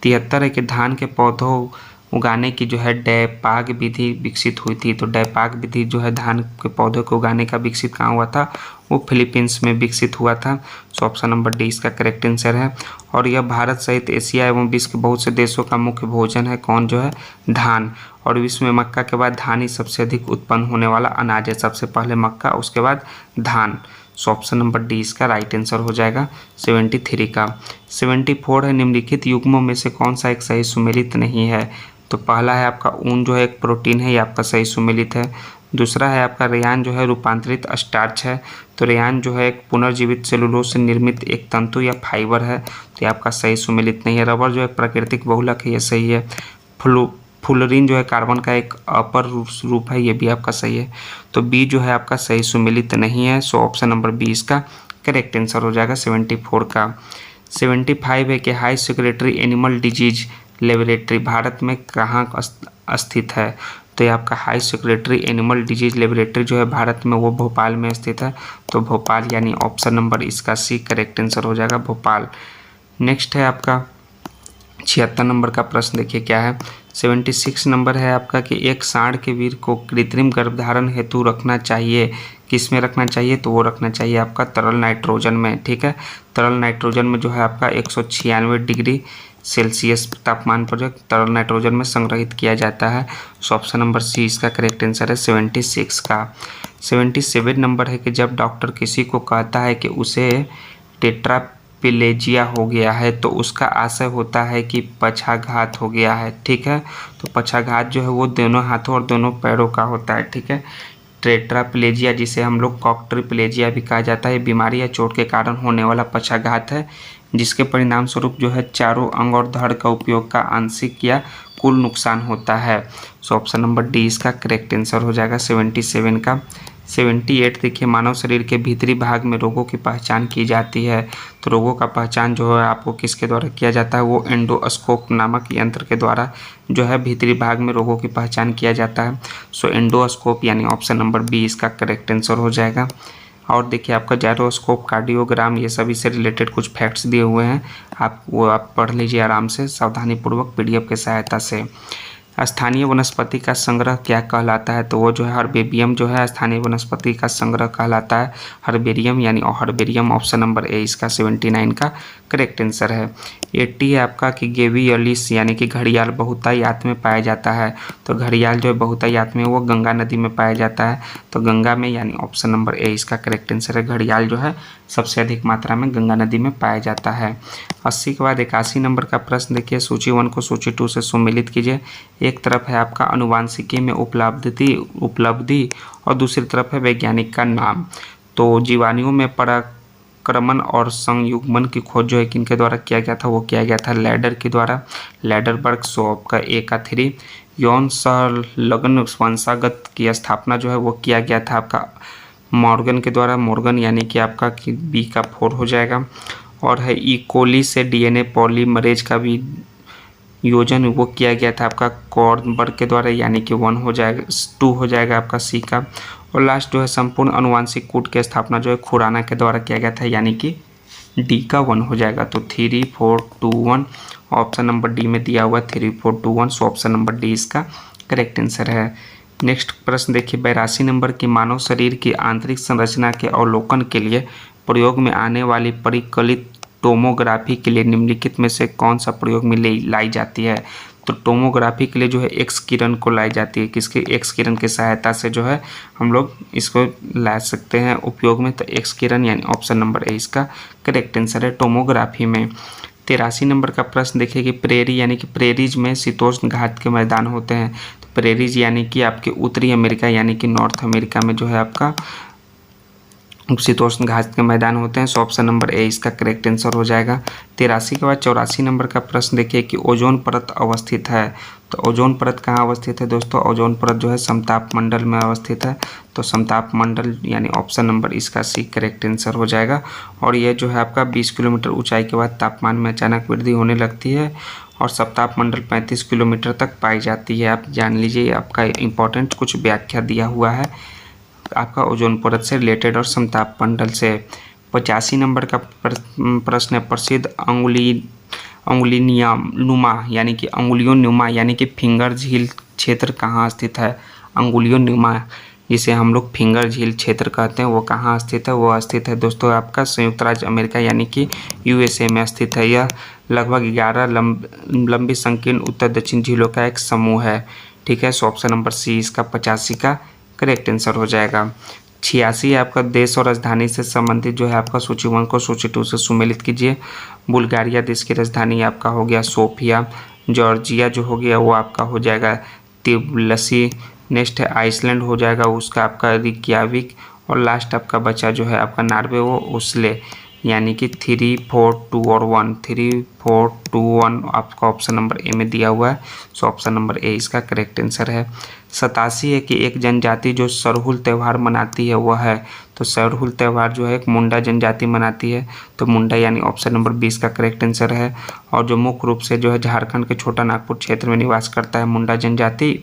73 है कि धान के पौधों उगाने की जो है डैपाग विधि विकसित हुई थी। तो डैपाग विधि जो है धान के पौधों को उगाने का विकसित कहाँ हुआ था? वो फिलीपींस में विकसित हुआ था। सो ऑप्शन नंबर डी इसका करेक्ट आंसर है। और यह भारत सहित एशिया एवं विश्व के बहुत से देशों का मुख्य भोजन है। कौन जो है? धान। और विश्व में मक्का के बाद धान ही सबसे अधिक उत्पन्न होने वाला अनाज है। सबसे पहले मक्का, उसके बाद धान। सो ऑप्शन नंबर डी इसका राइट आंसर हो जाएगा 73 का। 74 है निम्नलिखित युग्मों में से कौन सा एक सही सुमेलित नहीं है? तो पहला है आपका ऊन जो है एक प्रोटीन है, ये आपका सही सुमेलित है। दूसरा है आपका रेयान जो है रूपांतरित स्टार्च है। तो रेयान जो है एक पुनर्जीवित सेलुलोज से निर्मित एक तंतु या फाइबर है, तो ये आपका सही सुमेलित नहीं है। रबर जो है प्राकृतिक बहुलक है, ये सही है। फ्लोरीन जो है कार्बन का एक अपर रूप है, ये भी आपका सही है। तो बी जो है आपका सही सुमेलित नहीं है। सो ऑप्शन नंबर बी इसका करेक्ट आंसर हो जाएगा 74 का। 75 है कि high secretary animal disease laboratory Bharat में कहाँ स्थित है? तो ये आपका high secretary animal disease laboratory जो है भारत में वो भोपाल में स्थित है। तो भोपाल यानी ऑप्शन नंबर इसका सी करेक्ट आंसर हो जाएगा, भोपाल। नेक्स्ट है आपका 76 नंबर का प्रश्न, देखिए क्या है। 76 नंबर है आपका कि एक सांड के वीर को कृत्रिम गर्भधारण हेतु रखना चाहिए, किस में रखना चाहिए? तो वो रखना चाहिए आपका तरल नाइट्रोजन में, ठीक है। तरल नाइट्रोजन में जो है आपका 196 डिग्री सेल्सियस तापमान पर जो तरल नाइट्रोजन में संग्रहित किया जाता है। सो ऑप्शन नंबर सी इसका करेक्ट आंसर है 76 का। 77 नंबर है कि जब डॉक्टर किसी को कहता है कि उसे टेट्राप्लेजिया हो गया है तो उसका आशय होता है कि पक्षाघात हो गया है, ठीक है। तो पक्षाघात जो है वो दोनों हाथों और दोनों पैरों का होता है, ठीक है। टेट्राप्लेजिया जिसे हम लोग क्वाड्रिप्लेजिया भी कहा जाता है, बीमारी या चोट के कारण होने वाला पक्षाघात है, जिसके परिणाम स्वरूप जो है चारों अंग और धड़ का उपयोग का आंशिक या कुल नुकसान होता है। सो ऑप्शन नंबर डी इसका करेक्ट आंसर हो जाएगा 77 का। 78 देखिए, मानव शरीर के भीतरी भाग में रोगों की पहचान की जाती है। तो रोगों का पहचान जो है आपको किसके द्वारा किया जाता है? वो एंडोस्कोप नामक यंत्र के द्वारा जो है भीतरी भाग में रोगों की पहचान किया जाता है। सो एंडोस्कोप यानी ऑप्शन नंबर बी इसका करेक्ट आंसर हो जाएगा। और देखिए आपका जायरोस्कोप, कार्डियोग्राम, ये सभी से रिलेटेड कुछ फैक्ट्स दिए हुए हैं, आप पढ़ लीजिए आराम से सावधानीपूर्वक PDF की सहायता से। स्थानीय वनस्पति का संग्रह क्या कहलाता है? तो वो जो है हर्बेरियम जो है स्थानीय वनस्पति का संग्रह कहलाता है, हर्बेरियम यानी हर्बेरियम। ऑप्शन नंबर ए इसका 79 का करेक्ट आंसर है। 80 है आपका कि गेवियलिस यानी कि घड़ियाल बहुतायत में पाया जाता है। तो घड़ियाल जो है बहुतायत में वो गंगा नदी में पाया जाता है। तो गंगा में यानी ऑप्शन नंबर ए इसका करेक्ट आंसर है। घड़ियाल जो है सबसे अधिक मात्रा में गंगा नदी में पाया जाता है। 80 के बाद 81 नंबर का प्रश्न देखिए, सूची 1 को सूची 2 से सम्मिलित कीजिए। एक तरफ है आपका अनुवांशिकी में उपलब्धि और दूसरी तरफ है वैज्ञानिक का नाम। तो जीवाणुओं में पराक्रमण और संयुग्मन की खोज जो है किनके द्वारा किया गया था? वो किया गया था लैडर के द्वारा, लैडरबर्ग। सो आपका ए का 3। यौन संलग्न वंशागत की स्थापना जो है वो किया गया था आपका मॉर्गन के द्वारा, मॉर्गन यानी कि आपका बी का 4 हो जाएगा। और है इकोली से DNA पॉलीमरेज का भी योजन वो किया गया था आपका कॉर्नबर्ग के द्वारा, यानी कि 1 हो जाएगा, 2 हो जाएगा आपका सी का। और लास्ट जो है संपूर्ण अनुवांशिक कूट की स्थापना जो है खुराना के द्वारा किया गया था, यानी कि डी का 1 हो जाएगा। तो 3 4 2 1 ऑप्शन नंबर डी में दिया हुआ 3 4 2 1। सो ऑप्शन नंबर डी इसका करेक्ट आंसर है। नेक्स्ट प्रश्न देखिए, 82 नंबर की मानव शरीर की आंतरिक संरचना के अवलोकन के लिए प्रयोग में आने वाली परिकलित टोमोग्राफी के लिए निम्नलिखित में से कौन सा प्रयोग में लाई जाती है? तो टोमोग्राफी के लिए जो है एक्स किरण को लाई जाती है। किसके? एक्स किरण की सहायता से जो है हम लोग इसको ला सकते हैं उपयोग में। तो एक्स किरण यानी ऑप्शन नंबर ए इसका करेक्ट आंसर है टोमोग्राफी में। 83 नंबर का प्रश्न देखिए कि प्रेरी यानी कि प्रेरीज में शीतोष्ण घात के मैदान होते हैं। तो प्रेरीज यानी कि आपके उत्तरी अमेरिका यानी कि नॉर्थ अमेरिका में जो है आपका उपशीतोष्ण घास के मैदान होते हैं। सो ऑप्शन नंबर ए इसका करेक्ट आंसर हो जाएगा। 83 के बाद 84 नंबर का प्रश्न देखिए कि ओजोन परत अवस्थित है। तो ओजोन परत कहाँ अवस्थित है दोस्तों? ओजोन परत जो है समताप मंडल में अवस्थित है। तो समताप मंडल यानी ऑप्शन नंबर इसका सी करेक्ट आंसर हो जाएगा। और यह जो है आपका 20 किलोमीटर ऊंचाई के बाद तापमान में अचानक वृद्धि होने लगती है और सप्ताप मंडल 35 किलोमीटर तक पाई जाती है। आप जान लीजिए, आपका इंपॉर्टेंट कुछ व्याख्या दिया हुआ है आपका ओजोन परत से रिलेटेड और समताप मंडल से। 85 नंबर का प्रश्न है, प्रसिद्ध अंगुलिनिया नुमा यानी कि अंगुलियों नुमा यानी कि फिंगर झील क्षेत्र कहाँ स्थित है? अंगुलियों नुमा जिसे हम लोग फिंगर झील क्षेत्र कहते हैं वो कहाँ स्थित है? वो स्थित है दोस्तों आपका संयुक्त राज्य अमेरिका यानी कि यूएसए में स्थित है। यह लगभग 11 लंबी संकीर्ण उत्तर दक्षिण झीलों का एक समूह है। ठीक है, सो ऑप्शन नंबर सी इसका 85 का करेक्ट आंसर हो जाएगा। 86 आपका देश और राजधानी से संबंधित जो है आपका सूची 1 को सूची 2 से सुमेलित कीजिए। बुल्गारिया देश की राजधानी आपका हो गया सोफिया। जॉर्जिया जो हो गया वो आपका हो जाएगा तिब्लिसी। नेक्स्ट है आइसलैंड हो जाएगा उसका आपका रिक्याविक। और लास्ट आपका बचा जो है आपका नॉर्वे वो ओस्ले यानी कि 3, 4, 2 और 1। 3, 4, 2, 1 आपका ऑप्शन नंबर ए में दिया हुआ है। सो ऑप्शन नंबर ए इसका करेक्ट आंसर है। 87 है कि एक जनजाति जो सरहुल त्यौहार मनाती है वह है। तो सरहुल त्यौहार जो है एक मुंडा जनजाति मनाती है। तो मुंडा यानी ऑप्शन नंबर 20 का करेक्ट आंसर है। और जो मुख्य रूप से जो है झारखंड के छोटा नागपुर क्षेत्र में निवास करता है मुंडा जनजाति।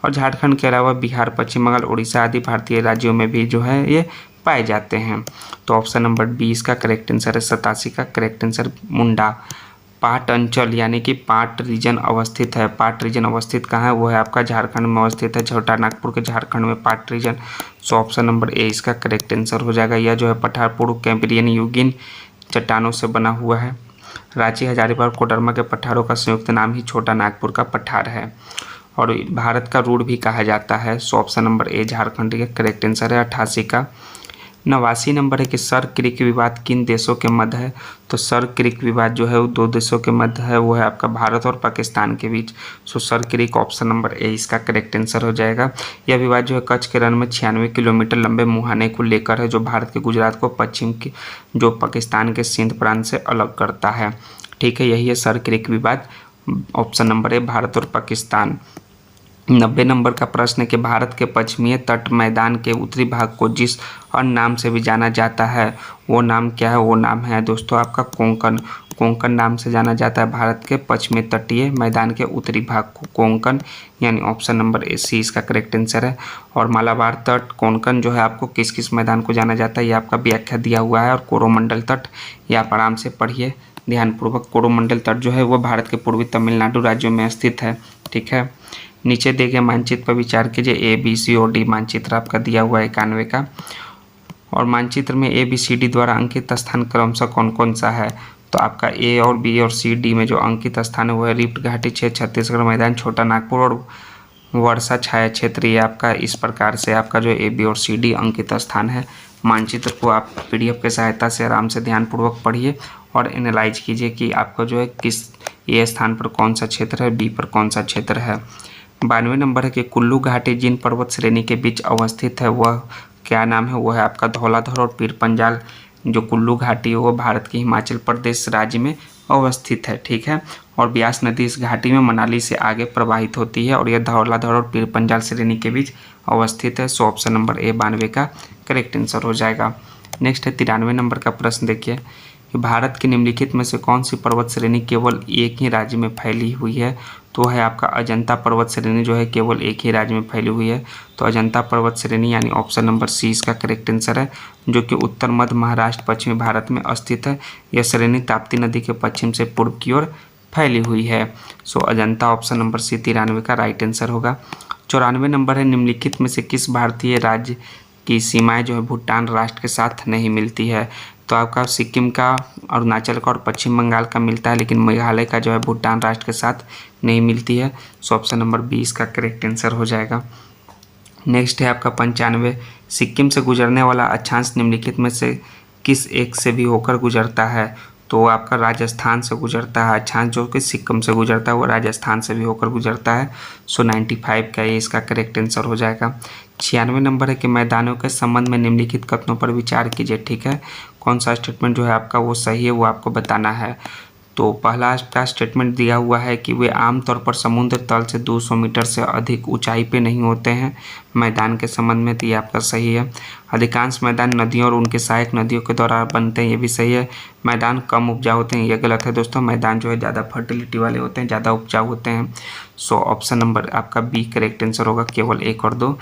और झारखंड के अलावा बिहार, पश्चिम बंगाल, उड़ीसा आदि भारतीय राज्यों में भी जो है ये पाए जाते हैं। तो ऑप्शन नंबर 20 का करेक्ट आंसर है। 87 का करेक्ट आंसर मुंडा। पाट अंचल यानी कि पाट रीजन अवस्थित है। पाट रीजन अवस्थित कहाँ है? वो है आपका झारखंड में अवस्थित है। छोटा नागपुर के झारखंड में Pat region. So option number A इसका करेक्ट आंसर हो जाएगा। यह जो है पठार पूर्व कैम्ब्रियन युगीन चट्टानों से बना हुआ है। रांची, हजारीबाग, कोडरमा के पठारों का संयुक्त नाम ही छोटा नागपुर का पठार है और भारत का रूढ़ भी कहा जाता है। सो ऑप्शन नंबर ए झारखंड का करेक्ट आंसर है। 88 का 89 नंबर है कि सर क्रिक विवाद किन देशों के मध्य है? तो सर क्रिक विवाद जो है वो 2 देशों के मध्य है, वो है आपका भारत और पाकिस्तान के बीच। सो सर क्रिक ऑप्शन नंबर ए इसका करेक्ट आंसर हो जाएगा। यह विवाद जो है कच्छ के रण में 96 किलोमीटर लंबे मुहाने को लेकर है, जो भारत के गुजरात को पश्चिम की जो पाकिस्तान के सिंध प्रांत से अलग करता है। ठीक है, यही है सर क्रिक विवाद। ऑप्शन नंबर ए भारत और पाकिस्तान। 90 नंबर का प्रश्न है कि भारत के पश्चिमी तट मैदान के उत्तरी भाग को जिस अन्य नाम से भी जाना जाता है वो नाम क्या है? वो नाम है दोस्तों आपका कोंकण। कोंकण नाम से जाना जाता है भारत के पश्चिमी तटीय मैदान के उत्तरी भाग को कोंकण यानी ऑप्शन नंबर ए सी इसका करेक्ट आंसर है। और मालाबार तट कोंकण जो है आपको किस किस मैदान को जाना जाता है ये आपका व्याख्या दिया हुआ है। और कोरोमंडल तट ये आप आराम से पढ़िए ध्यानपूर्वक। कोरोमंडल तट जो है वो भारत के पूर्वी तमिलनाडु राज्यों में स्थित है। ठीक है, नीचे दिए गए मानचित्र पर विचार कीजिए। ए, बी, सी और डी मानचित्र आपका दिया हुआ है 91 का। और मानचित्र में ए, बी, सी, डी द्वारा अंकित स्थान क्रमशः कौन कौन सा है? तो आपका ए और बी और सी, डी में जो अंकित स्थान है वो है रिफ्ट घाटी क्षेत्र, छत्तीसगढ़ मैदान, छोटा नागपुर और वर्षा छाया क्षेत्र। ये आपका इस प्रकार से आपका जो ए, बी और सी, डी अंकित स्थान है। मानचित्र को आप PDF की सहायता से आराम से ध्यानपूर्वक पढ़िए और एनालाइज कीजिए कि आपका जो है किस ए स्थान पर कौन सा क्षेत्र है, बी पर कौन सा क्षेत्र है। 92 नंबर है कि कुल्लू घाटी जिन पर्वत श्रेणी के बीच अवस्थित है वह क्या नाम है? वो है आपका धौलाधर और पीर पंजाल। जो कुल्लू घाटी है वो भारत के हिमाचल प्रदेश राज्य में अवस्थित है। ठीक है, और ब्यास नदी इस घाटी में मनाली से आगे प्रवाहित होती है और यह धौलाधर और पीर पंजाल श्रेणी के बीच अवस्थित है। सो ऑप्शन नंबर ए 92 का करेक्ट आंसर हो जाएगा। नेक्स्ट है 93 नंबर का प्रश्न देखिए कि भारत की निम्नलिखित में से कौन सी पर्वत श्रेणी केवल एक ही राज्य में फैली हुई है? तो है आपका अजंता पर्वत श्रेणी जो है केवल एक ही राज्य में फैली हुई है। तो अजंता पर्वत श्रेणी यानी ऑप्शन नंबर सी इसका करेक्ट आंसर है, जो कि उत्तर मध्य महाराष्ट्र पश्चिमी भारत में स्थित है। यह श्रेणी ताप्ती नदी के पश्चिम से पूर्व की ओर फैली हुई है। सो अजंता ऑप्शन नंबर सी 93 का राइट आंसर होगा। 94 नंबर है निम्नलिखित में से किस भारतीय राज्य की सीमाएं जो है भूटान राष्ट्र के साथ नहीं मिलती है? तो आपका सिक्किम का, अरुणाचल का और पश्चिम बंगाल का मिलता है, लेकिन मेघालय का जो है भूटान राष्ट्र के साथ नहीं मिलती है। सो ऑप्शन नंबर 20 का करेक्ट आंसर हो जाएगा। नेक्स्ट है आपका 95 सिक्किम से गुजरने वाला अक्षांश निम्नलिखित में से किस एक से भी होकर गुजरता है? तो आपका राजस्थान से गुजरता है। अक्षांश जो कि सिक्किम से गुजरता है वो राजस्थान से भी होकर गुजरता है। सो 95 का ये इसका करेक्ट आंसर हो जाएगा। 96 नंबर है कि मैदानों के संबंध में निम्नलिखित कथनों पर विचार कीजिए। ठीक है, कौन सा स्टेटमेंट जो है आपका वो सही है वो आपको बताना है। तो पहला का स्टेटमेंट दिया हुआ है कि वे आमतौर पर समुद्र तल से 200 मीटर से अधिक ऊंचाई पे नहीं होते हैं मैदान के संबंध में, तो ये आपका सही है। अधिकांश मैदान नदियों और उनके सहायक नदियों के द्वारा बनते हैं, ये भी सही है। मैदान कम उपजाऊ होते हैं, ये गलत है दोस्तों। मैदान जो है ज़्यादा फर्टिलिटी वाले होते हैं, ज़्यादा उपजाऊ होते हैं। सो ऑप्शन नंबर आपका बी करेक्ट आंसर होगा। केवल 1 और 2,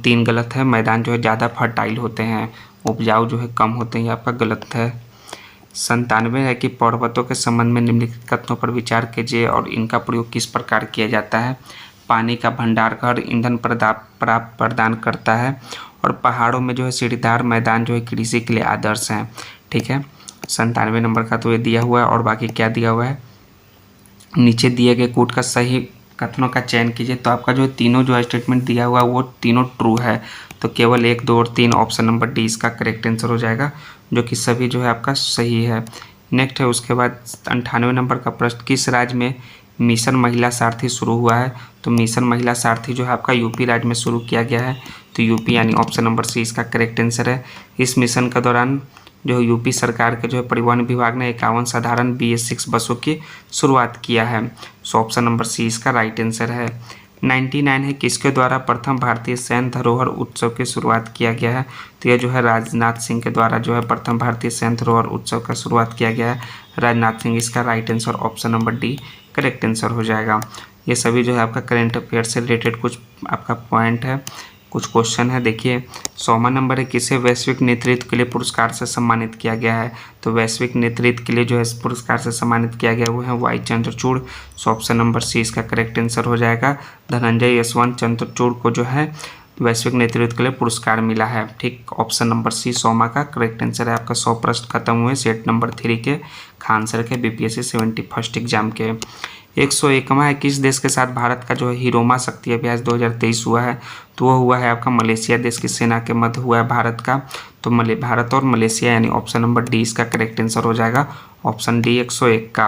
3 गलत है। मैदान जो है ज़्यादा फर्टाइल होते हैं, उपजाऊ जो है कम होते हैं, ये आपका गलत है। 97 है कि पर्वतों के संबंध में निम्नलिखित कथनों पर विचार कीजिए और इनका प्रयोग किस प्रकार किया जाता है। पानी का भंडार घर ईंधन प्रदान करता है और पहाड़ों में जो है सीढ़ीदार मैदान जो है कृषि के लिए आदर्श हैं। ठीक है, 97 नंबर का तो ये दिया हुआ है। और बाकी क्या दिया हुआ है, नीचे दिए गए कोड का सही कथनों का चयन कीजिए। तो आपका जो तीनों जो स्टेटमेंट दिया हुआ है वो तीनों ट्रू है, तो केवल 1, 2 और 3 ऑप्शन नंबर डी इसका करेक्ट आंसर हो जाएगा, जो कि सभी जो है आपका सही है। नेक्स्ट है उसके बाद 98 नंबर का प्रश्न, किस राज्य में मिशन महिला सारथी शुरू हुआ है। तो मिशन महिला सारथी जो है आपका यूपी राज्य में शुरू किया गया है, तो यूपी यानी ऑप्शन नंबर सी इसका करेक्ट आंसर है। इस मिशन के दौरान जो यूपी सरकार के जो है परिवहन विभाग ने 51 साधारण BS6 बसों की शुरुआत किया है। सो ऑप्शन नंबर सी इसका राइट आंसर है। 99 है किसके द्वारा प्रथम भारतीय सैन्य धरोहर उत्सव की शुरुआत किया गया है। तो यह जो है राजनाथ सिंह के द्वारा जो है प्रथम भारतीय सैन्य धरोहर उत्सव का शुरुआत किया गया है। राजनाथ सिंह इसका right answer option number D correct answer हो जाएगा। ये सभी जो है आपका करेंट अफेयर से रिलेटेड कुछ आपका पॉइंट है, कुछ क्वेश्चन है। देखिए 100वां नंबर है, किसे वैश्विक नेतृत्व के लिए पुरस्कार से सम्मानित किया गया है। तो वैश्विक नेतृत्व के लिए जो है पुरस्कार से सम्मानित किया गया वो है Y Chandrachud. So option number C इसका करेक्ट आंसर हो जाएगा। धनंजय यशवंत चंद्रचूड़ को जो है वैश्विक नेतृत्व के लिए पुरस्कार मिला है। ठीक, ऑप्शन नंबर सी 100वां का करेक्ट आंसर है आपका। 100 प्रश्न खत्म हुए सेट नंबर 3 के खान सर के BPSC 71 एग्जाम के। 101वां है, किस देश के साथ भारत का जो है हीरोमा शक्ति अभ्यास 2023 हुआ है। तो वह हुआ है आपका मलेशिया देश की सेना के मध्य हुआ है भारत का। तो भारत और मलेशिया यानी ऑप्शन नंबर डी इसका करेक्ट आंसर हो जाएगा, ऑप्शन डी 101 का।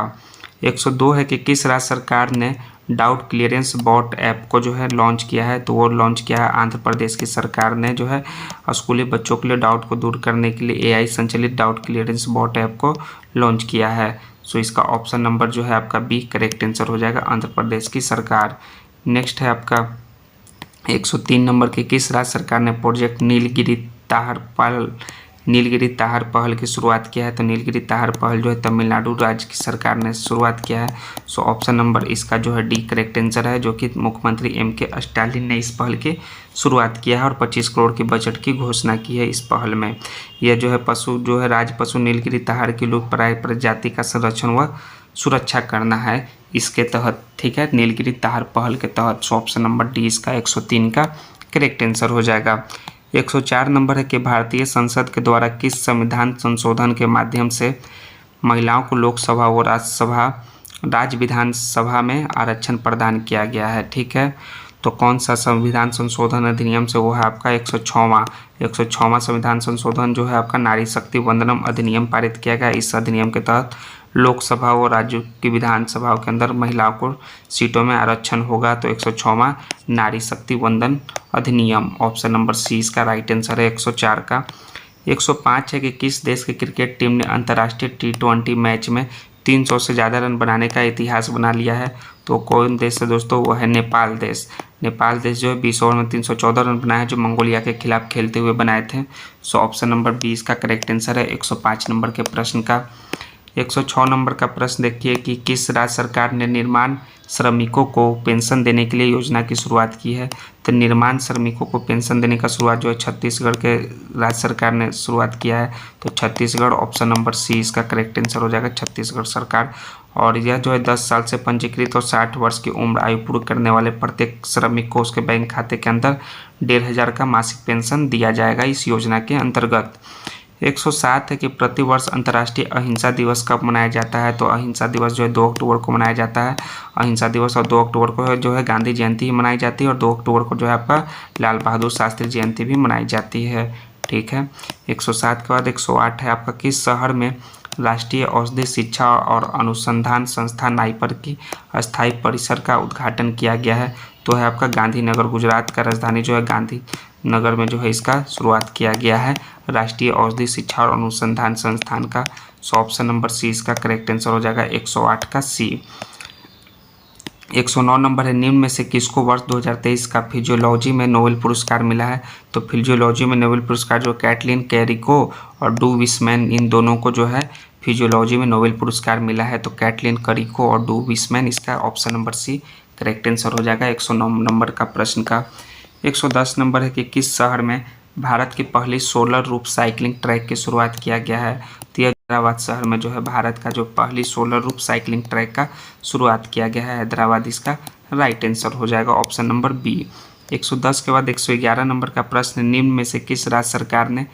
102 है कि किस राज्य सरकार ने डाउट क्लियरेंस बॉट ऐप को जो है लॉन्च किया है। तो वो लॉन्च किया है आंध्र प्रदेश की सरकार ने, जो है स्कूली बच्चों के लिए डाउट को दूर करने के लिए AI संचालित डाउट क्लियरेंस बॉट ऐप को लॉन्च किया है। सो इसका ऑप्शन नंबर जो है आपका बी करेक्ट आंसर हो जाएगा, आंध्र प्रदेश की सरकार। नेक्स्ट है आपका 103 नंबर के, किस राज्य सरकार ने प्रोजेक्ट नीलगिरी ताहर पहल की शुरुआत किया है। तो नीलगिरी ताहर पहल जो है तमिलनाडु राज्य की सरकार ने शुरुआत किया है। सो ऑप्शन नंबर इसका जो है डी करेक्ट आंसर है, जो कि मुख्यमंत्री MK स्टालिन ने इस पहल की शुरुआत किया है और 25 करोड़ की बजट की घोषणा की है इस पहल में। यह जो है पशु जो है राज पशु नीलगिरी ताहर की लुप्तप्राय प्रजाति का संरक्षण व सुरक्षा करना है इसके तहत। ठीक है, नीलगिरी ताहर पहल के तहत। सो ऑप्शन नंबर डी इसका 103 का करेक्ट आंसर हो जाएगा। 104 नंबर है कि भारतीय संसद के द्वारा किस संविधान संशोधन के माध्यम से महिलाओं को लोकसभा और राज्य विधानसभा में आरक्षण प्रदान किया गया है। ठीक है, तो कौन सा संविधान संशोधन अधिनियम से वो है आपका 106वां संविधान संशोधन जो है आपका नारी शक्ति वंदनम अधिनियम पारित किया गया। इस अधिनियम के तहत लोकसभा और राज्यों की विधानसभाओं के अंदर महिलाओं को सीटों में आरक्षण होगा। तो 106वां नारी शक्ति वंदन अधिनियम, ऑप्शन नंबर सी इसका राइट आंसर है 104 का। 105 है कि किस देश की क्रिकेट टीम ने अंतर्राष्ट्रीय T20 मैच में 300 से ज़्यादा रन बनाने का इतिहास बना लिया है। तो कौन देश है दोस्तों, वो है नेपाल देश। नेपाल देश जो है 20 ओवर में 314 रन बनाए हैं, जो मंगोलिया के खिलाफ खेलते हुए बनाए थे। सो ऑप्शन नंबर बी इसका करेक्ट आंसर है 105 नंबर के प्रश्न का। 106 नंबर का प्रश्न देखिए कि किस राज्य सरकार ने निर्माण श्रमिकों को पेंशन देने के लिए योजना की शुरुआत की है। तो निर्माण श्रमिकों को पेंशन देने का शुरुआत जो है छत्तीसगढ़ के राज्य सरकार ने शुरुआत किया है। तो छत्तीसगढ़, ऑप्शन नंबर सी इसका करेक्ट आंसर हो जाएगा, छत्तीसगढ़ सरकार। और यह जो है 10 साल से पंजीकृत और 60 वर्ष की उम्र आयु पूरी करने वाले प्रत्येक श्रमिक को उसके बैंक खाते के अंदर 1500 का मासिक पेंशन दिया जाएगा इस योजना के अंतर्गत। 107 है कि प्रतिवर्ष अंतर्राष्ट्रीय अहिंसा दिवस कब मनाया जाता है। तो अहिंसा दिवस जो है 2 अक्टूबर को मनाया जाता है। अहिंसा दिवस और 2 अक्टूबर को जो है गांधी जयंती ही मनाई जाती है और 2 अक्टूबर को जो है आपका लाल बहादुर शास्त्री जयंती भी मनाई जाती है। ठीक है, 107 के बाद 108 है आपका, किस शहर में राष्ट्रीय औषधि शिक्षा और अनुसंधान संस्थान नाईपर की अस्थायी परिसर का उद्घाटन किया गया है? तो है आपका गांधीनगर, गुजरात का राजधानी जो है गांधीनगर में जो है इसका शुरुआत किया गया है, राष्ट्रीय औषधि शिक्षा और अनुसंधान संस्थान का। सो ऑप्शन नंबर सी इसका करेक्ट आंसर हो जाएगा 108 का सी। 109 नंबर है, निम्न में से किसको वर्ष 2023 का फिजियोलॉजी में नोबेल पुरस्कार मिला है? तो फिजियोलॉजी में नोबेल पुरस्कार जो कैटलिन कैरिको और डू विस्मैन, इन दोनों को जो है फिजियोलॉजी में नोबेल पुरस्कार मिला है। तो कैटलिन कैरिको और डू विस्मैन, इसका option number C correct answer हो जाएगा 109 नंबर का प्रश्न का। 110 नंबर है कि किस शहर में भारत की पहली सोलर रूफ साइकिलिंग ट्रैक की शुरुआत किया गया है? तो हैदराबाद शहर में जो है भारत का जो पहली सोलर रूफ साइकिलिंग ट्रैक का शुरुआत किया गया है हैदराबाद, इसका राइट आंसर हो जाएगा ऑप्शन नंबर बी। 110 के बाद 111 नंबर का प्रश्न, निम्न में से किस राज्य सरकार ने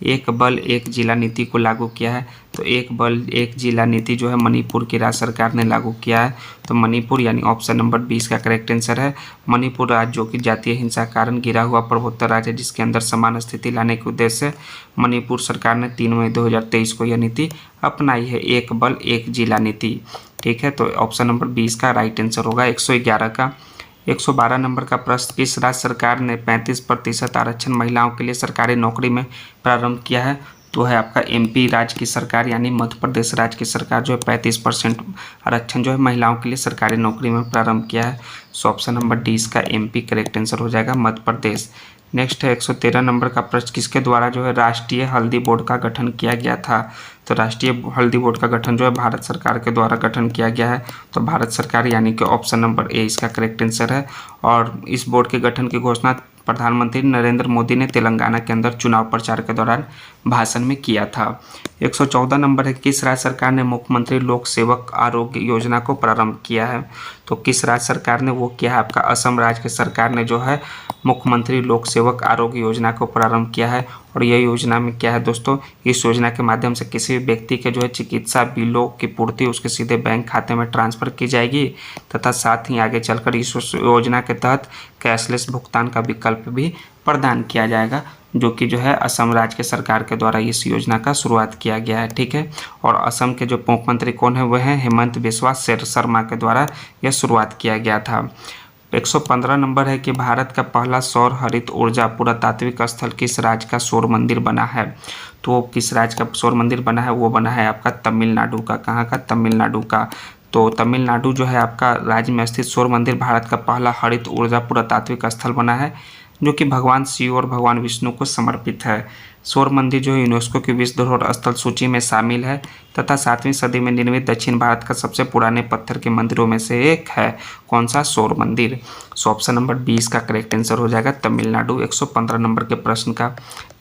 एक बल एक जिला नीति को लागू किया है? तो एक बल एक जिला नीति जो है मणिपुर की राज्य सरकार ने लागू किया है। तो मणिपुर यानी ऑप्शन नंबर 20 का करेक्ट आंसर है। मणिपुर राज्य जो कि जातीय हिंसा कारण गिरा हुआ पूर्वोत्तर राज्य है, जिसके अंदर समान स्थिति लाने के उद्देश्य से मणिपुर सरकार ने 3 मई 2023 को यह नीति अपनाई है, एक बल एक जिला नीति। ठीक है, तो ऑप्शन नंबर 20 का राइट आंसर होगा 111 का। 112 नंबर का प्रश्न, किस राज्य सरकार ने 35% आरक्षण महिलाओं के लिए सरकारी नौकरी में प्रारंभ किया है? तो है आपका एमपी राज्य की सरकार यानी मध्य प्रदेश राज्य की सरकार जो है 35% आरक्षण जो है महिलाओं के लिए सरकारी नौकरी में प्रारंभ किया है। सो ऑप्शन नंबर डी इसका एमपी करेक्ट आंसर हो जाएगा, मध्य प्रदेश। नेक्स्ट है 113 नंबर का प्रश्न, किसके द्वारा जो है राष्ट्रीय हल्दी बोर्ड का गठन किया गया था? तो राष्ट्रीय हल्दी बोर्ड का गठन जो है भारत सरकार के द्वारा गठन किया गया है। तो भारत सरकार यानी कि ऑप्शन नंबर ए इसका करेक्ट आंसर है। और इस बोर्ड के गठन की घोषणा प्रधानमंत्री नरेंद्र मोदी ने तेलंगाना के अंदर चुनाव प्रचार के दौरान भाषण में किया था। 114 नंबर है, किस राज्य सरकार ने मुख्यमंत्री लोक सेवक आरोग्य योजना को प्रारंभ किया है? तो किस राज्य सरकार ने वो किया है? आपका असम राज्य की सरकार ने जो है मुख्यमंत्री लोक सेवक आरोग्य योजना को प्रारंभ किया है। और यह योजना में क्या है दोस्तों, इस योजना के माध्यम से किसी भी व्यक्ति के जो है चिकित्सा बिलों की पूर्ति उसके सीधे बैंक खाते में ट्रांसफर की जाएगी, तथा साथ ही आगे चलकर इस योजना के तहत कैशलेस भुगतान का विकल्प भी प्रदान किया जाएगा, जो कि जो है असम राज्य के सरकार के द्वारा इस योजना का शुरुआत किया गया है। ठीक है, और असम के जो मुख्यमंत्री कौन है वह है हेमंत बिस्वा शर्मा के द्वारा यह शुरुआत किया गया था। 115 नंबर है कि भारत का पहला सौर हरित ऊर्जा पुरातात्विक स्थल किस राज्य का सौर मंदिर बना है? तो किस राज्य का सौर मंदिर बना है? वो बना है आपका तमिलनाडु का। कहाँ का? तमिलनाडु का। तो तमिलनाडु जो है आपका राज्य में स्थित सौर मंदिर भारत का पहला हरित ऊर्जा पुरातात्विक स्थल बना है, जो कि भगवान शिव और भगवान विष्णु को समर्पित है। सौर मंदिर जो है यूनेस्को की विश्व धरोहर स्थल सूची में शामिल है, तथा 7वीं सदी में निर्मित दक्षिण भारत का सबसे पुराने पत्थर के मंदिरों में से एक है। कौन सा? सौर मंदिर। सो ऑप्शन नंबर 20 का करेक्ट आंसर हो जाएगा तमिलनाडु। 115 नंबर के प्रश्न का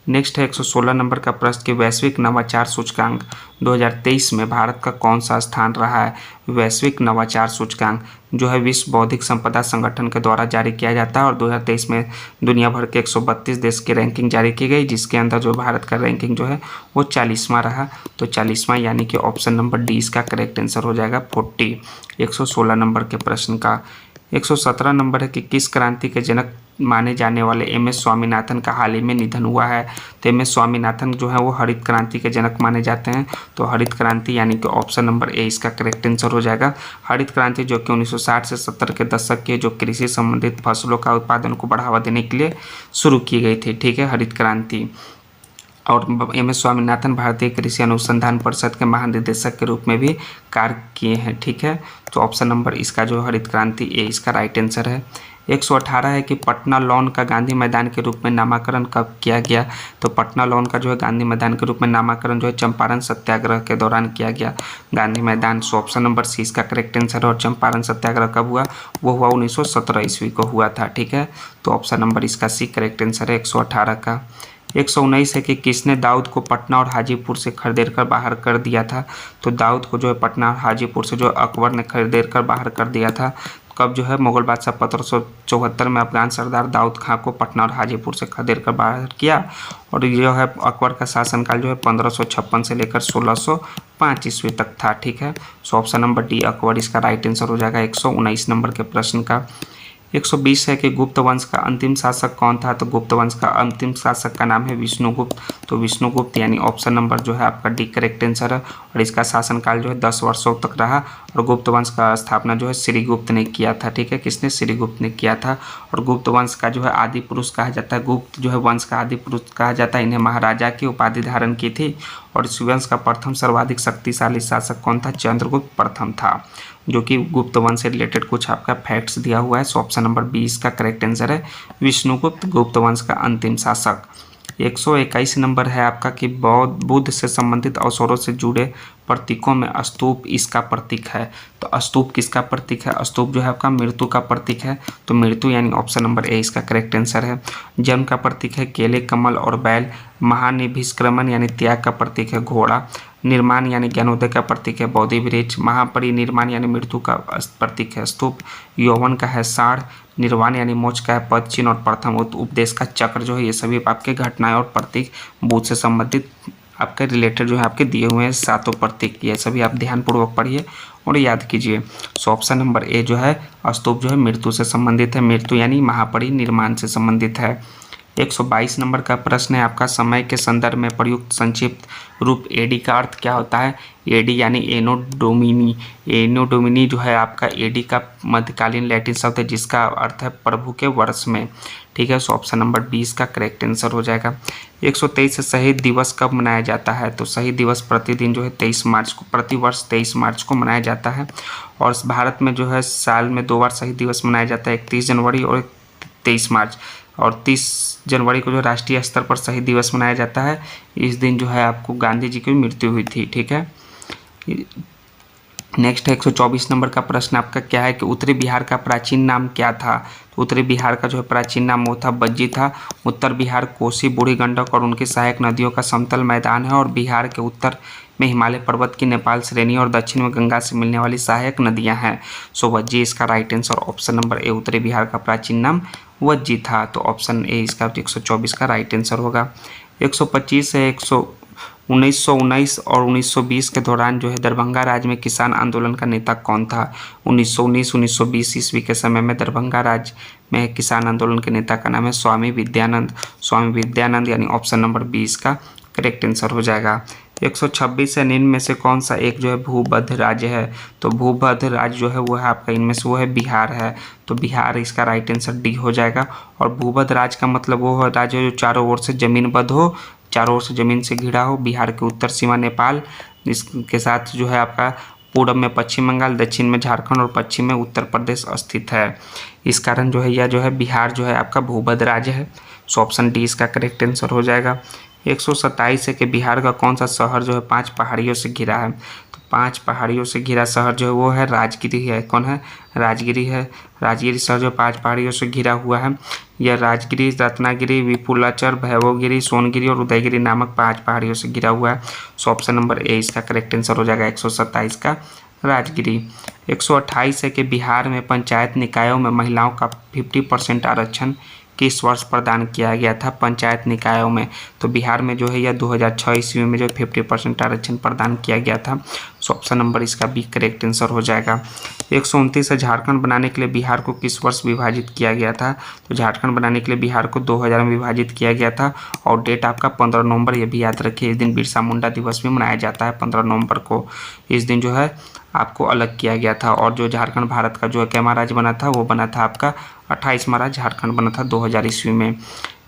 नेक्स्ट है 116 नंबर का प्रश्न कि वैश्विक नवाचार सूचकांक 2023 में भारत का कौन सा स्थान रहा है? वैश्विक नवाचार सूचकांक जो है विश्व बौद्धिक संपदा संगठन के द्वारा जारी किया जाता है, और 2023 में दुनिया भर के 132 देश की रैंकिंग जारी की गई, जिसके अंदर जो भारत का रैंकिंग जो है वो 40वां रहा। तो 40वां यानी कि ऑप्शन नंबर डी इसका करेक्ट आंसर हो जाएगा 40। 116 नंबर के प्रश्न का 117 नंबर है कि किस क्रांति के जनक माने जाने वाले एम.एस. स्वामीनाथन का हाल ही में निधन हुआ है? तो एम.एस. स्वामीनाथन जो है वो हरित क्रांति के जनक माने जाते हैं। तो हरित क्रांति यानी कि ऑप्शन नंबर ए इसका करेक्ट आंसर हो जाएगा। हरित क्रांति जो कि 1960 से 70 के दशक के जो कृषि संबंधित फसलों का उत्पादन को बढ़ावा देने के लिए शुरू की गई थी। ठीक है, हरित क्रांति। और एम.एस. स्वामीनाथन भारतीय कृषि अनुसंधान परिषद के महानिदेशक के रूप में भी कार्य किए हैं। ठीक है, तो ऑप्शन नंबर इसका जो हरित क्रांति ए इसका राइट आंसर है। 118 है कि पटना लॉन का गांधी मैदान के रूप में नामकरण कब किया गया? तो पटना लॉन का जो है गांधी मैदान के रूप में नामकरण जो है चंपारण सत्याग्रह के दौरान किया गया गांधी मैदान। सो ऑप्शन नंबर सी इसका करेक्ट आंसर है। और चंपारण सत्याग्रह कब हुआ? वो हुआ 1917 ईस्वी को हुआ था। ठीक है, तो ऑप्शन नंबर इसका सी करेक्ट आंसर है 118 का। 119 है कि किसने दाऊद को पटना और हाजीपुर से खदेड़ कर बाहर कर दिया था? तो दाऊद को जो है पटना और हाजीपुर से जो अकबर ने खदेड़ कर बाहर कर दिया था। कब जो है? मुगल बादशाह 1574 में अफगान सरदार दाऊद खां को पटना और हाजीपुर से खदेड़ कर बाहर किया। और ये जो है अकबर का शासनकाल जो है 1556 से लेकर 1605 ईस्वी तक था। ठीक है, so option number D Akbar इसका राइट आंसर हो जाएगा 119 नंबर के प्रश्न का। 120 है कि गुप्त वंश का अंतिम शासक कौन था, तो गुप्त वंश का अंतिम शासक का नाम है विष्णुगुप्त। तो विष्णुगुप्त यानी ऑप्शन नंबर जो है आपका डी करेक्ट आंसर है। और इसका शासनकाल जो है 10 वर्षों तक रहा। और गुप्त वंश का स्थापना जो है श्रीगुप्त ने किया था। ठीक है, किसने? श्रीगुप्त ने किया था। और गुप्त वंश का जो है आदि पुरुष कहा जाता है, गुप्त जो है वंश का आदि पुरुष कहा जाता है। इन्हें महाराजा की उपाधि धारण की थी। और इस वंश का प्रथम सर्वाधिक शक्तिशाली शासक कौन था? चंद्रगुप्त प्रथम था। जो कि गुप्त वंश से रिलेटेड कुछ आपका फैक्ट्स दिया हुआ है। सो ऑप्शन नंबर 20 का करेक्ट आंसर है विष्णुगुप्त, गुप्त वंश का अंतिम शासक। 121 नंबर है आपका कि बुद्ध से संबंधित अवसरों से जुड़े प्रतीकों में स्तूप इसका प्रतीक है। तो स्तूप किसका प्रतीक है? स्तूप जो है आपका मृत्यु का प्रतीक है। तो मृत्यु यानी ऑप्शन नंबर ए इसका करेक्ट आंसर है। जन्म का प्रतीक है केले, कमल और बैल। महानिभिष्क्रमण यानी त्याग का प्रतीक है घोड़ा। निर्माण यानी ज्ञानोदय का प्रतीक है बोधि वृक्ष। महापरिनिर्माण यानी मृत्यु का प्रतीक है स्तूप। यौवन का है साढ़। निर्वाण यानी मोक्ष का है पद चिन्ह। और प्रथम उपदेश का चक्र जो है ये सभी आपके घटनाएं और प्रतीक बुद्ध से संबंधित आपके रिलेटेड जो है आपके दिए हुए हैं सातों प्रतीक। ये सभी आप ध्यानपूर्वक पढ़िए और याद कीजिए। सो ऑप्शन नंबर ए जो है स्तूप जो है मृत्यु से संबंधित है। मृत्यु यानी महापरिनिर्माण से संबंधित है। 122 नंबर का प्रश्न है आपका समय के संदर्भ में प्रयुक्त संक्षिप्त रूप एडी का अर्थ क्या होता है? एडी यानी एनो डोमिनी। एनो डोमिनी जो है आपका एडी का मध्यकालीन लैटिन शब्द है जिसका अर्थ है प्रभु के वर्ष में। ठीक है, सो ऑप्शन नंबर 20 का करेक्ट आंसर हो जाएगा। 123 शहीद दिवस कब मनाया जाता है? तो शहीद दिवस प्रतिदिन जो है 23 मार्च को, प्रतिवर्ष 23 मार्च को मनाया जाता है। और भारत में जो है साल में 2 बार शहीद दिवस मनाया जाता है, 31 जनवरी और 23 मार्च। और 30 जनवरी को जो राष्ट्रीय स्तर पर शहीद दिवस मनाया जाता है। इस दिन जो है आपको गांधी जी की मृत्यु हुई थी। ठीक है, नेक्स्ट है 124 नंबर का प्रश्न आपका क्या है कि उत्तरी बिहार का प्राचीन नाम क्या था? तो उत्तरी बिहार का जो है प्राचीन नाम वो था बज्जी था। उत्तर बिहार कोसी, बूढ़ी गंडक और उनकी सहायक नदियों का समतल मैदान है। और बिहार के उत्तर में हिमालय पर्वत की नेपाल श्रेणी और दक्षिण में गंगा से मिलने वाली सहायक नदियां हैं। सो वज्जी इसका राइट आंसर। ऑप्शन नंबर ए उत्तरी बिहार का प्राचीन नाम वज्जी था। तो ऑप्शन ए इसका 124 का राइट आंसर होगा। 125 है 1919 और 1920 के दौरान जो है दरभंगा राज्य में किसान आंदोलन का नेता कौन था? 1919-1920 ईस्वी के समय में दरभंगा राज्य में किसान आंदोलन के नेता का नाम है स्वामी विद्यानंद। स्वामी विद्यानंद यानी ऑप्शन नंबर 20 का करेक्ट आंसर हो जाएगा। 126 है निम्न में से कौन सा एक जो है भूबद्ध राज्य है? तो भूबद्ध राज्य जो है वो है आपका इनमें से वो है बिहार है। तो बिहार इसका राइट आंसर डी हो जाएगा। और भूबद्ध राज्य का मतलब वो राज्य जो चारों ओर से जमीनबद्ध हो, चारों ओर से जमीन से घिरा हो। बिहार की उत्तर सीमा नेपाल, इसके साथ जो है आपका पूर्व में पश्चिम बंगाल, दक्षिण में झारखंड और पश्चिम में उत्तर प्रदेश स्थित है। इस कारण जो है यह जो है बिहार जो है आपका भूबद्ध राज्य है। सो ऑप्शन डी इसका करेक्ट आंसर हो जाएगा। 127 है कि बिहार का कौन सा शहर जो है 5 पहाड़ियों से घिरा है? तो 5 पहाड़ियों से घिरा शहर जो है वो है राजगिरी है। कौन है? राजगिरी है। राजगिरी शहर जो 5 पहाड़ियों से घिरा हुआ है। यह राजगिरी, रत्नागिरी, विपुलाचल, वैभवगिरी, सोनगिरी और उदयगिरी नामक 5 पहाड़ियों से घिरा हुआ है। सो ऑप्शन नंबर ए इसका करेक्ट आंसर हो जाएगा 127 का राजगिरी। 128 है कि बिहार में पंचायत निकायों में महिलाओं का 50% आरक्षण किस वर्ष प्रदान किया गया था पंचायत निकायों में? तो बिहार में जो है यह 2006 ईस्वी में जो 50% आरक्षण प्रदान किया गया था। सो ऑप्शन नंबर इसका बी करेक्ट आंसर हो जाएगा। 129 है झारखंड बनाने के लिए बिहार को किस वर्ष विभाजित किया गया था? तो झारखंड बनाने के लिए बिहार को 2000 में विभाजित किया गया था। और डेट आपका 15 नवंबर, ये भी याद रखिए। इस दिन बिरसा मुंडा दिवस भी मनाया जाता है 15 नवंबर को। इस दिन जो है आपको अलग किया गया था। और जो झारखंड भारत का जो है कैमा राज्य बना था वो बना था आपका 28वां राज्य झारखंड बना था 2000 ईस्वी में।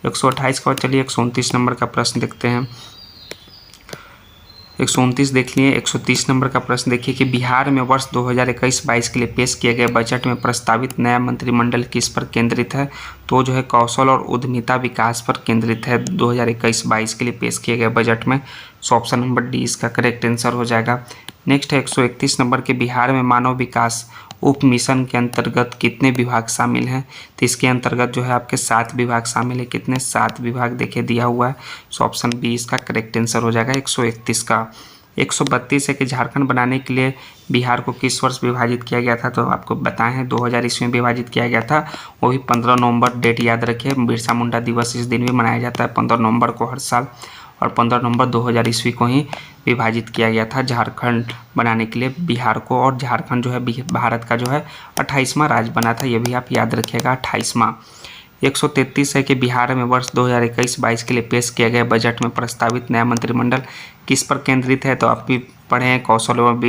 128 के बाद चलिए 129 नंबर का प्रश्न देखते हैं। 129 देख लिए। 130 नंबर का प्रश्न देखिए कि बिहार में वर्ष 2021-22 के लिए पेश किए गए बजट में प्रस्तावित नया मंत्रिमंडल किस पर केंद्रित है? तो जो है कौशल और उद्यमिता विकास पर केंद्रित है 2021-22 के लिए पेश किए गए बजट में। सो ऑप्शन नंबर डी इसका करेक्ट आंसर हो जाएगा। नेक्स्ट है 131 नंबर के बिहार में मानव विकास उप मिशन के अंतर्गत कितने विभाग शामिल हैं? तो इसके अंतर्गत जो है आपके 7 विभाग शामिल है। कितने? 7 विभाग देखिए दिया हुआ है। सो ऑप्शन बी इसका करेक्ट आंसर हो जाएगा 131 का। 132 है कि झारखंड बनाने के लिए बिहार को किस वर्ष विभाजित किया गया था? तो आपको बताएं हैं 2000 ईस्वी में विभाजित किया गया था। वो भी 15 नवंबर, डेट याद रखिए। बिरसा मुंडा दिवस इस दिन भी मनाया जाता है 15 नवंबर को हर साल। और 15 नवंबर 2000 ईस्वी को ही विभाजित किया गया था झारखंड बनाने के लिए बिहार को, और झारखंड जो है भारत का जो है 28वां राज्य बना था, ये भी आप याद रखिएगा 28वां। 133 है कि बिहार में वर्ष 2021-22 के लिए पेश किया गया बजट में प्रस्तावित नया मंत्रिमंडल किस पर केंद्रित है, तो आप भी पढ़े हैं कौशल एवं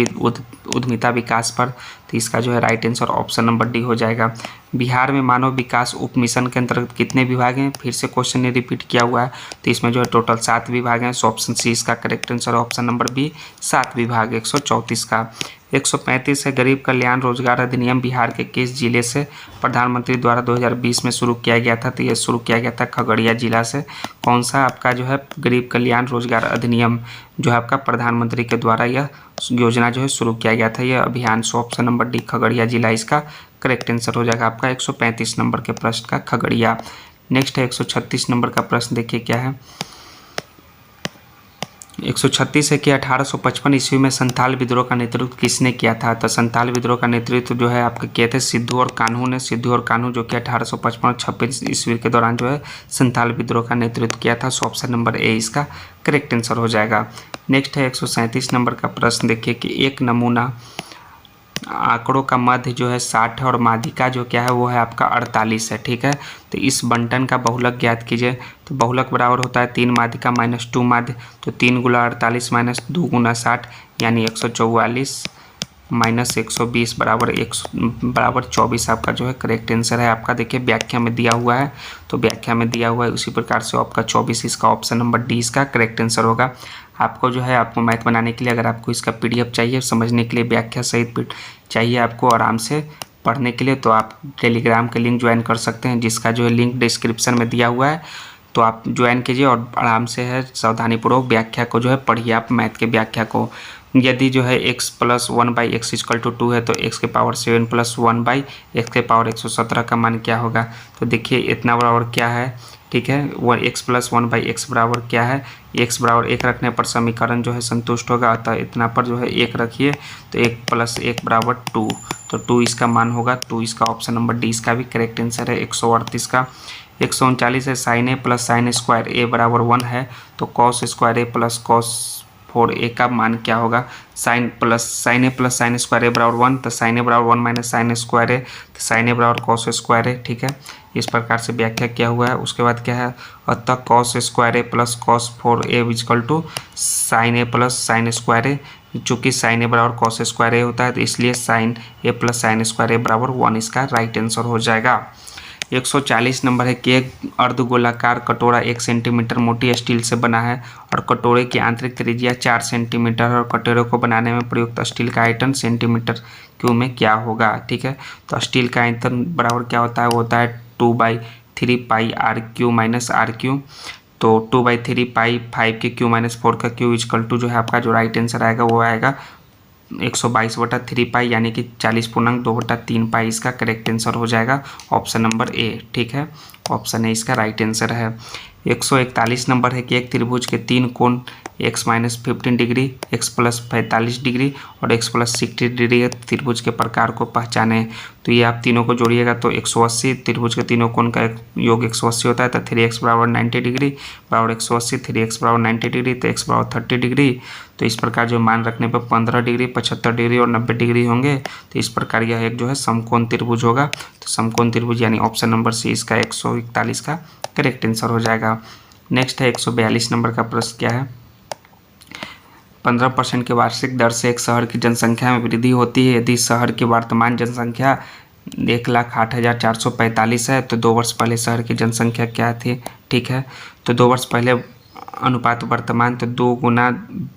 उद्यमिता विकास पर, तो इसका जो है right answer option number D हो जाएगा। बिहार में मानव विकास उप मिशन के अंतर्गत कितने विभाग हैं, फिर से क्वेश्चन ने रिपीट किया हुआ है, तो इसमें जो है टोटल 7 विभाग हैं, सो ऑप्शन सी इसका correct answer, option number B 7 विभाग 134 का। 135 है गरीब कल्याण रोजगार अधिनियम बिहार के किस जिले से प्रधानमंत्री द्वारा 2020 में शुरू किया गया था, तो ये शुरू किया गया था खगड़िया जिला से। कौन सा आपका जो है गरीब कल्याण रोजगार अधिनियम जो है आपका प्रधानमंत्री के द्वारा यह योजना जो है शुरू किया गया था, यह अभियान, सो ऑप्शन नंबर डी खगड़िया जिला इसका करेक्ट आंसर हो जाएगा आपका 135 नंबर के प्रश्न का खगड़िया। नेक्स्ट है 136 नंबर का प्रश्न, देखिए क्या है। 136 है कि 1855 ईस्वी में संथाल विद्रोह का नेतृत्व किसने किया था, तो संथाल विद्रोह का नेतृत्व जो है आपके किए थे सिद्धू और कान्हू ने। सिद्धू और कान्हू जो कि 1855-56 ईस्वी के दौरान जो है संथाल विद्रोह का नेतृत्व किया था, सो ऑप्शन नंबर ए इसका करेक्ट आंसर हो जाएगा। नेक्स्ट है 137 नंबर का प्रश्न, देखिए कि एक नमूना आंकड़ों का मध्य जो है 60 है और माध्यिका जो क्या है वो है आपका 48 है, ठीक है। तो इस बंटन का बहुलक ज्ञात कीजिए, तो बहुलक बराबर होता है 3 माध्यिका माइनस 2 माध्य, तो 3 गुना 48 माइनस 2 गुना 60 यानी 144 माइनस 120 बराबर 24 आपका जो है करेक्ट आंसर है आपका। देखिए व्याख्या में दिया हुआ है, तो व्याख्या में दिया हुआ है उसी प्रकार से आपका 24 इसका ऑप्शन नंबर डी इसका करेक्ट आंसर होगा। आपको जो है आपको मैथ बनाने के लिए अगर आपको इसका पीडीएफ चाहिए, समझने के लिए व्याख्या सहित चाहिए आपको आराम से पढ़ने के लिए, तो आप टेलीग्राम के लिंक ज्वाइन कर सकते हैं, जिसका जो है लिंक डिस्क्रिप्शन में दिया हुआ है, तो आप ज्वाइन कीजिए और आराम से है सावधानीपूर्वक व्याख्या को जो है पढ़िए आप मैथ के व्याख्या को। यदि जो है x plus 1/x equal to 2 है तो x के पावर 7 प्लस 1/x के पावर 117 का मान क्या होगा, तो देखिए इतना बराबर क्या है, ठीक है, वह x प्लस 1/x बराबर क्या है, x बराबर 1 रखने पर समीकरण जो है संतुष्ट होगा, अतः इतना पर जो है 1 रखिए, तो 1 प्लस 1 बराबर 2, तो 2 इसका मान होगा, 2 इसका ऑप्शन नंबर डी इसका भी करेक्ट आंसर है 138 का। 139 है sign A plus sine square ए बराबर 1 है, तो cos square A plus cos 4a का मान क्या होगा, sign A plus sine square ए बराबर 1, तो साइन ए बराबर 1 माइनस साइन स्क्वायर ए, तो साइन ए बराबर कॉस स्क्वायर ए, ठीक है, इस प्रकार से व्याख्या किया हुआ है। उसके बाद क्या है, अतः cos square A plus cos 4a equal to sine A plus sine square A, चूँकि साइन ए बराबर कॉस स्क्वायर ए होता है, तो इसलिए sign A plus sine square ए बराबर 1 इसका राइट आंसर हो जाएगा। 140 नंबर है कि एक अर्धगोलाकार कटोरा 1 सेंटीमीटर मोटी स्टील से बना है और कटोरे की आंतरिक त्रिज्या 4 सेंटीमीटर और कटोरे को बनाने में प्रयुक्त स्टील का आयतन सेंटीमीटर क्यूब में क्या होगा, ठीक है। तो स्टील का आयतन बराबर क्या होता है, वो होता है 2/3 pi R Q minus R Q, तो 2/3 पाई 5 के क्यू माइनस 4 का क्यू इक्वल टू जो है आपका जो राइट आंसर आएगा वो आएगा 122/3 पाई यानी कि 40.2/3 पाई इसका करेक्ट आंसर हो जाएगा ऑप्शन नंबर ए, ठीक है, ऑप्शन ए इसका राइट आंसर है। 141 नंबर है कि एक त्रिभुज के 3 कोण x minus 15 degree, x plus 45 degree और x प्लस 60 डिग्री त्रिभुज के प्रकार को पहचाने, तो ये आप तीनों को जोड़िएगा तो 180, त्रिभुज के तीनों कोण का योग 180 होता है, तो 3x बराबर 90 डिग्री बराबर 180, 3x बराबर 90 डिग्री तो x बराबर 30 डिग्री, तो इस प्रकार जो मान रखने पर 15 डिग्री 75 डिग्री और 90 डिग्री होंगे, तो इस प्रकार यह एक जो है समकोण त्रिभुज होगा, तो समकोण त्रिभुज यानी ऑप्शन नंबर सी इसका 141 का करेक्ट आंसर हो जाएगा। नेक्स्ट है 142 नंबर का प्रश्न क्या है, 15% की वार्षिक दर से एक शहर की जनसंख्या में वृद्धि होती है यदि शहर की वर्तमान जनसंख्या 1,08,445 है, तो 2 वर्ष पहले शहर की जनसंख्या क्या थी, ठीक है, तो 2 वर्ष पहले अनुपात वर्तमान, तो 2 गुना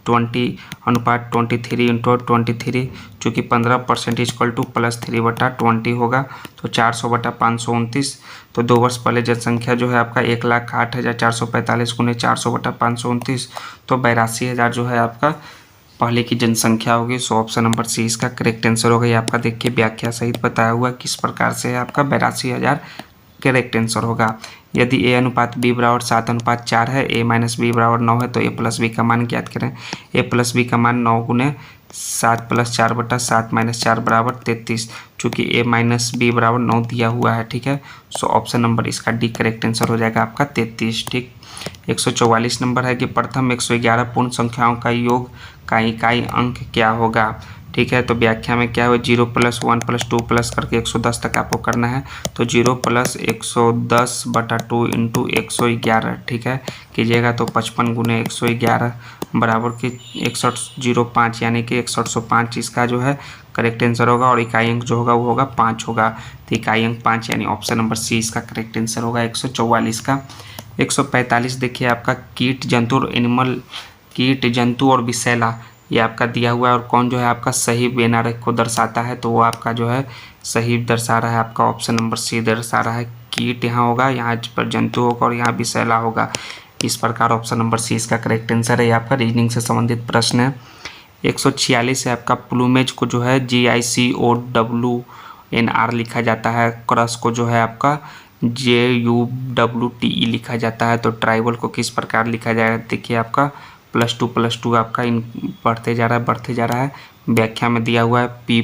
20 अनुपात 23 इंटू 23, चूँकि 15% इक्वल टू प्लस 3/20 होगा, तो 400/529, तो 2 वर्ष पहले जनसंख्या जो है आपका 1,08,445 गुने 400/529, तो 82,000 जो है आपका पहले की जनसंख्या होगी, सो ऑप्शन नंबर सी इसका करेक्ट आंसर होगा। ये आपका देखिए व्याख्या सहित बताया हुआ किस प्रकार से आपका 82,000 करेक्ट आंसर होगा। यदि a अनुपात b बराबर 7:4 है, a माइनस बी बराबर 9 है, तो a प्लस बी का मान ज्ञात करें। a प्लस बी का मान 9 गुने 7 + 4/7 - 4 बराबर 33। चूँकि a - b बराबर 9 दिया हुआ है, ठीक है। सो ऑप्शन नंबर इसका डी करेक्ट आंसर हो जाएगा आपका 33, ठीक। 144 नंबर है कि प्रथम 111 पूर्ण संख्याओं का योग का इकाई अंक क्या होगा, ठीक है। तो व्याख्या में क्या हो, 0 + 1 + 2 प्लस करके 110 तक आपको करना है। तो 0 + 110/2 × 111, ठीक है, कीजिएगा तो 55 × 111 बराबर कि 6105, यानी कि 6105 इसका जो है करेक्ट आंसर होगा। और इकाई अंक जो होगा वो होगा 5 होगा। तो इकाई अंक 5 यानी ऑप्शन नंबर सी इसका करेक्ट आंसर होगा 144 का। 145 देखिए आपका कीट जंतु और विषैला, ये आपका दिया हुआ है। और कौन जो है आपका सही बेनारक को दर्शाता है, तो वो आपका जो है सही दर्शा रहा है, आपका ऑप्शन नंबर सी दर्शा रहा है। कीट यहाँ होगा, यहाँ पर जंतु होगा और यहाँ विषैला होगा। इस प्रकार ऑप्शन नंबर सी इसका करेक्ट आंसर है। ये आपका रीजनिंग से संबंधित प्रश्न है। 146 है आपका प्लूमेज को जो है GICOWNR लिखा जाता है। क्रस को जो है आपका JUWTE लिखा जाता है। तो ट्राइबल को किस प्रकार लिखा जाएगा, देखिए आपका +2 आपका इन बढ़ते जा रहा है। व्याख्या में दिया हुआ है P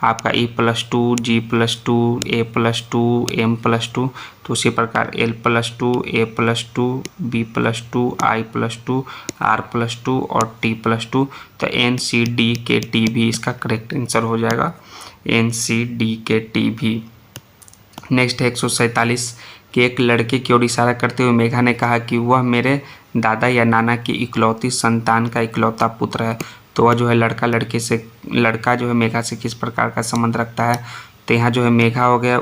आपका E+2 G+2 A+2 M+2। तो उसी प्रकार L+2 A+2 B+2 I+2 R+2 और T+2। तो NCDKT भी इसका करेक्ट आंसर हो जाएगा, NCDKT भी। नेक्स्ट है 147 कि एक लड़के की ओर इशारा करते हुए मेघा ने कहा कि वह मेरे दादा या नाना की इकलौती संतान का इकलौता पुत्र है। तो वह जो है लड़का जो है मेघा से किस प्रकार का संबंध रखता है। तो यहाँ जो है मेघा हो गया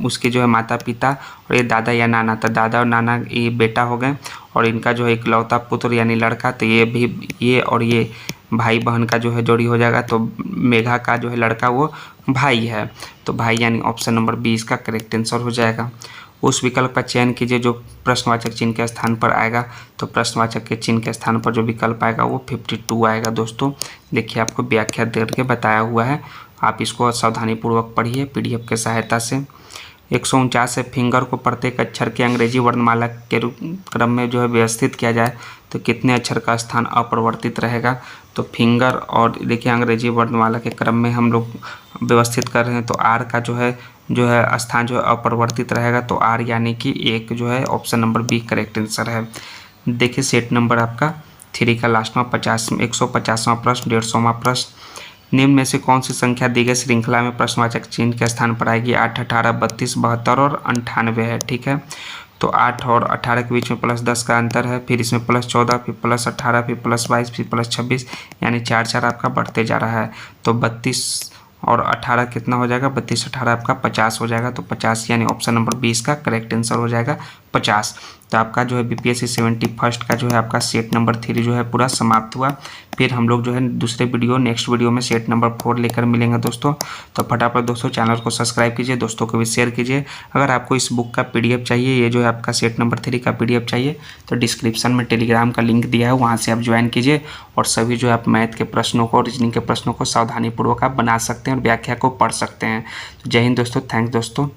उसके जो है माता पिता, और ये दादा या नाना, तो दादा और नाना ये बेटा हो गए, और इनका जो है इकलौता पुत्र यानी लड़का, तो ये और ये भाई बहन का जो है जोड़ी हो जाएगा। तो मेघा का जो है लड़का वो भाई है, तो भाई यानी ऑप्शन नंबर बी इसका करेक्ट आंसर हो जाएगा। उस विकल्प का चयन कीजिए जो प्रश्नवाचक चिन्ह के स्थान पर आएगा। तो प्रश्नवाचक के चिन्ह के स्थान पर जो विकल्प आएगा वो 52 आएगा। दोस्तों देखिए आपको व्याख्या करके बताया हुआ है, आप इसको सावधानीपूर्वक पढ़िए पीडीएफ के सहायता से। 149 है फिंगर को प्रत्येक अक्षर के अंग्रेजी वर्णमाला के क्रम में जो है व्यवस्थित किया जाए तो कितने अक्षर का स्थान अपरिवर्तित रहेगा। तो फिंगर और देखिए अंग्रेजी वर्णमाला के क्रम में हम लोग व्यवस्थित कर रहे हैं, तो आर का जो है स्थान जो है अपरिवर्तित रहेगा। तो आर यानी कि एक जो है option number B correct answer है। देखिए सेट नंबर आपका 3 का लास्टवा 150वां प्रश्न 150वां प्रश्न, निम्न में से कौन सी संख्या दी गई श्रृंखला में प्रश्नवाचक चिन्ह के स्थान पर आएगी। 8, 18, 32, 72 और 98 है, ठीक है। तो 8 और 18 के बीच में +10 का अंतर है, फिर इसमें +14, फिर +18, फिर +22, फिर +26, यानी 4 आपका बढ़ते जा रहा है। तो 32 और 18 कितना हो जाएगा, 32 18 आपका 50 हो जाएगा। तो 50 यानी ऑप्शन नंबर 20 का करेक्ट आंसर हो जाएगा 50। तो आपका जो है BPSC 71 का जो है आपका सेट नंबर 3 जो है पूरा समाप्त हुआ। फिर हम लोग जो है नेक्स्ट वीडियो में सेट नंबर 4 लेकर मिलेंगे दोस्तों। तो फटाफट दोस्तों चैनल को सब्सक्राइब कीजिए, दोस्तों को भी शेयर कीजिए। अगर आपको इस बुक का PDF चाहिए, ये जो है आपका सेट नंबर 3 का PDF चाहिए, तो डिस्क्रिप्शन में टेलीग्राम का लिंक दिया है, वहाँ से आप ज्वाइन कीजिए। और सभी जो है आप मैथ के प्रश्नों को, रीजनिंग के प्रश्नों को सावधानीपूर्वक आप बना सकते हैं और व्याख्या को पढ़ सकते हैं। जय हिंद दोस्तों, थैंक्स दोस्तों।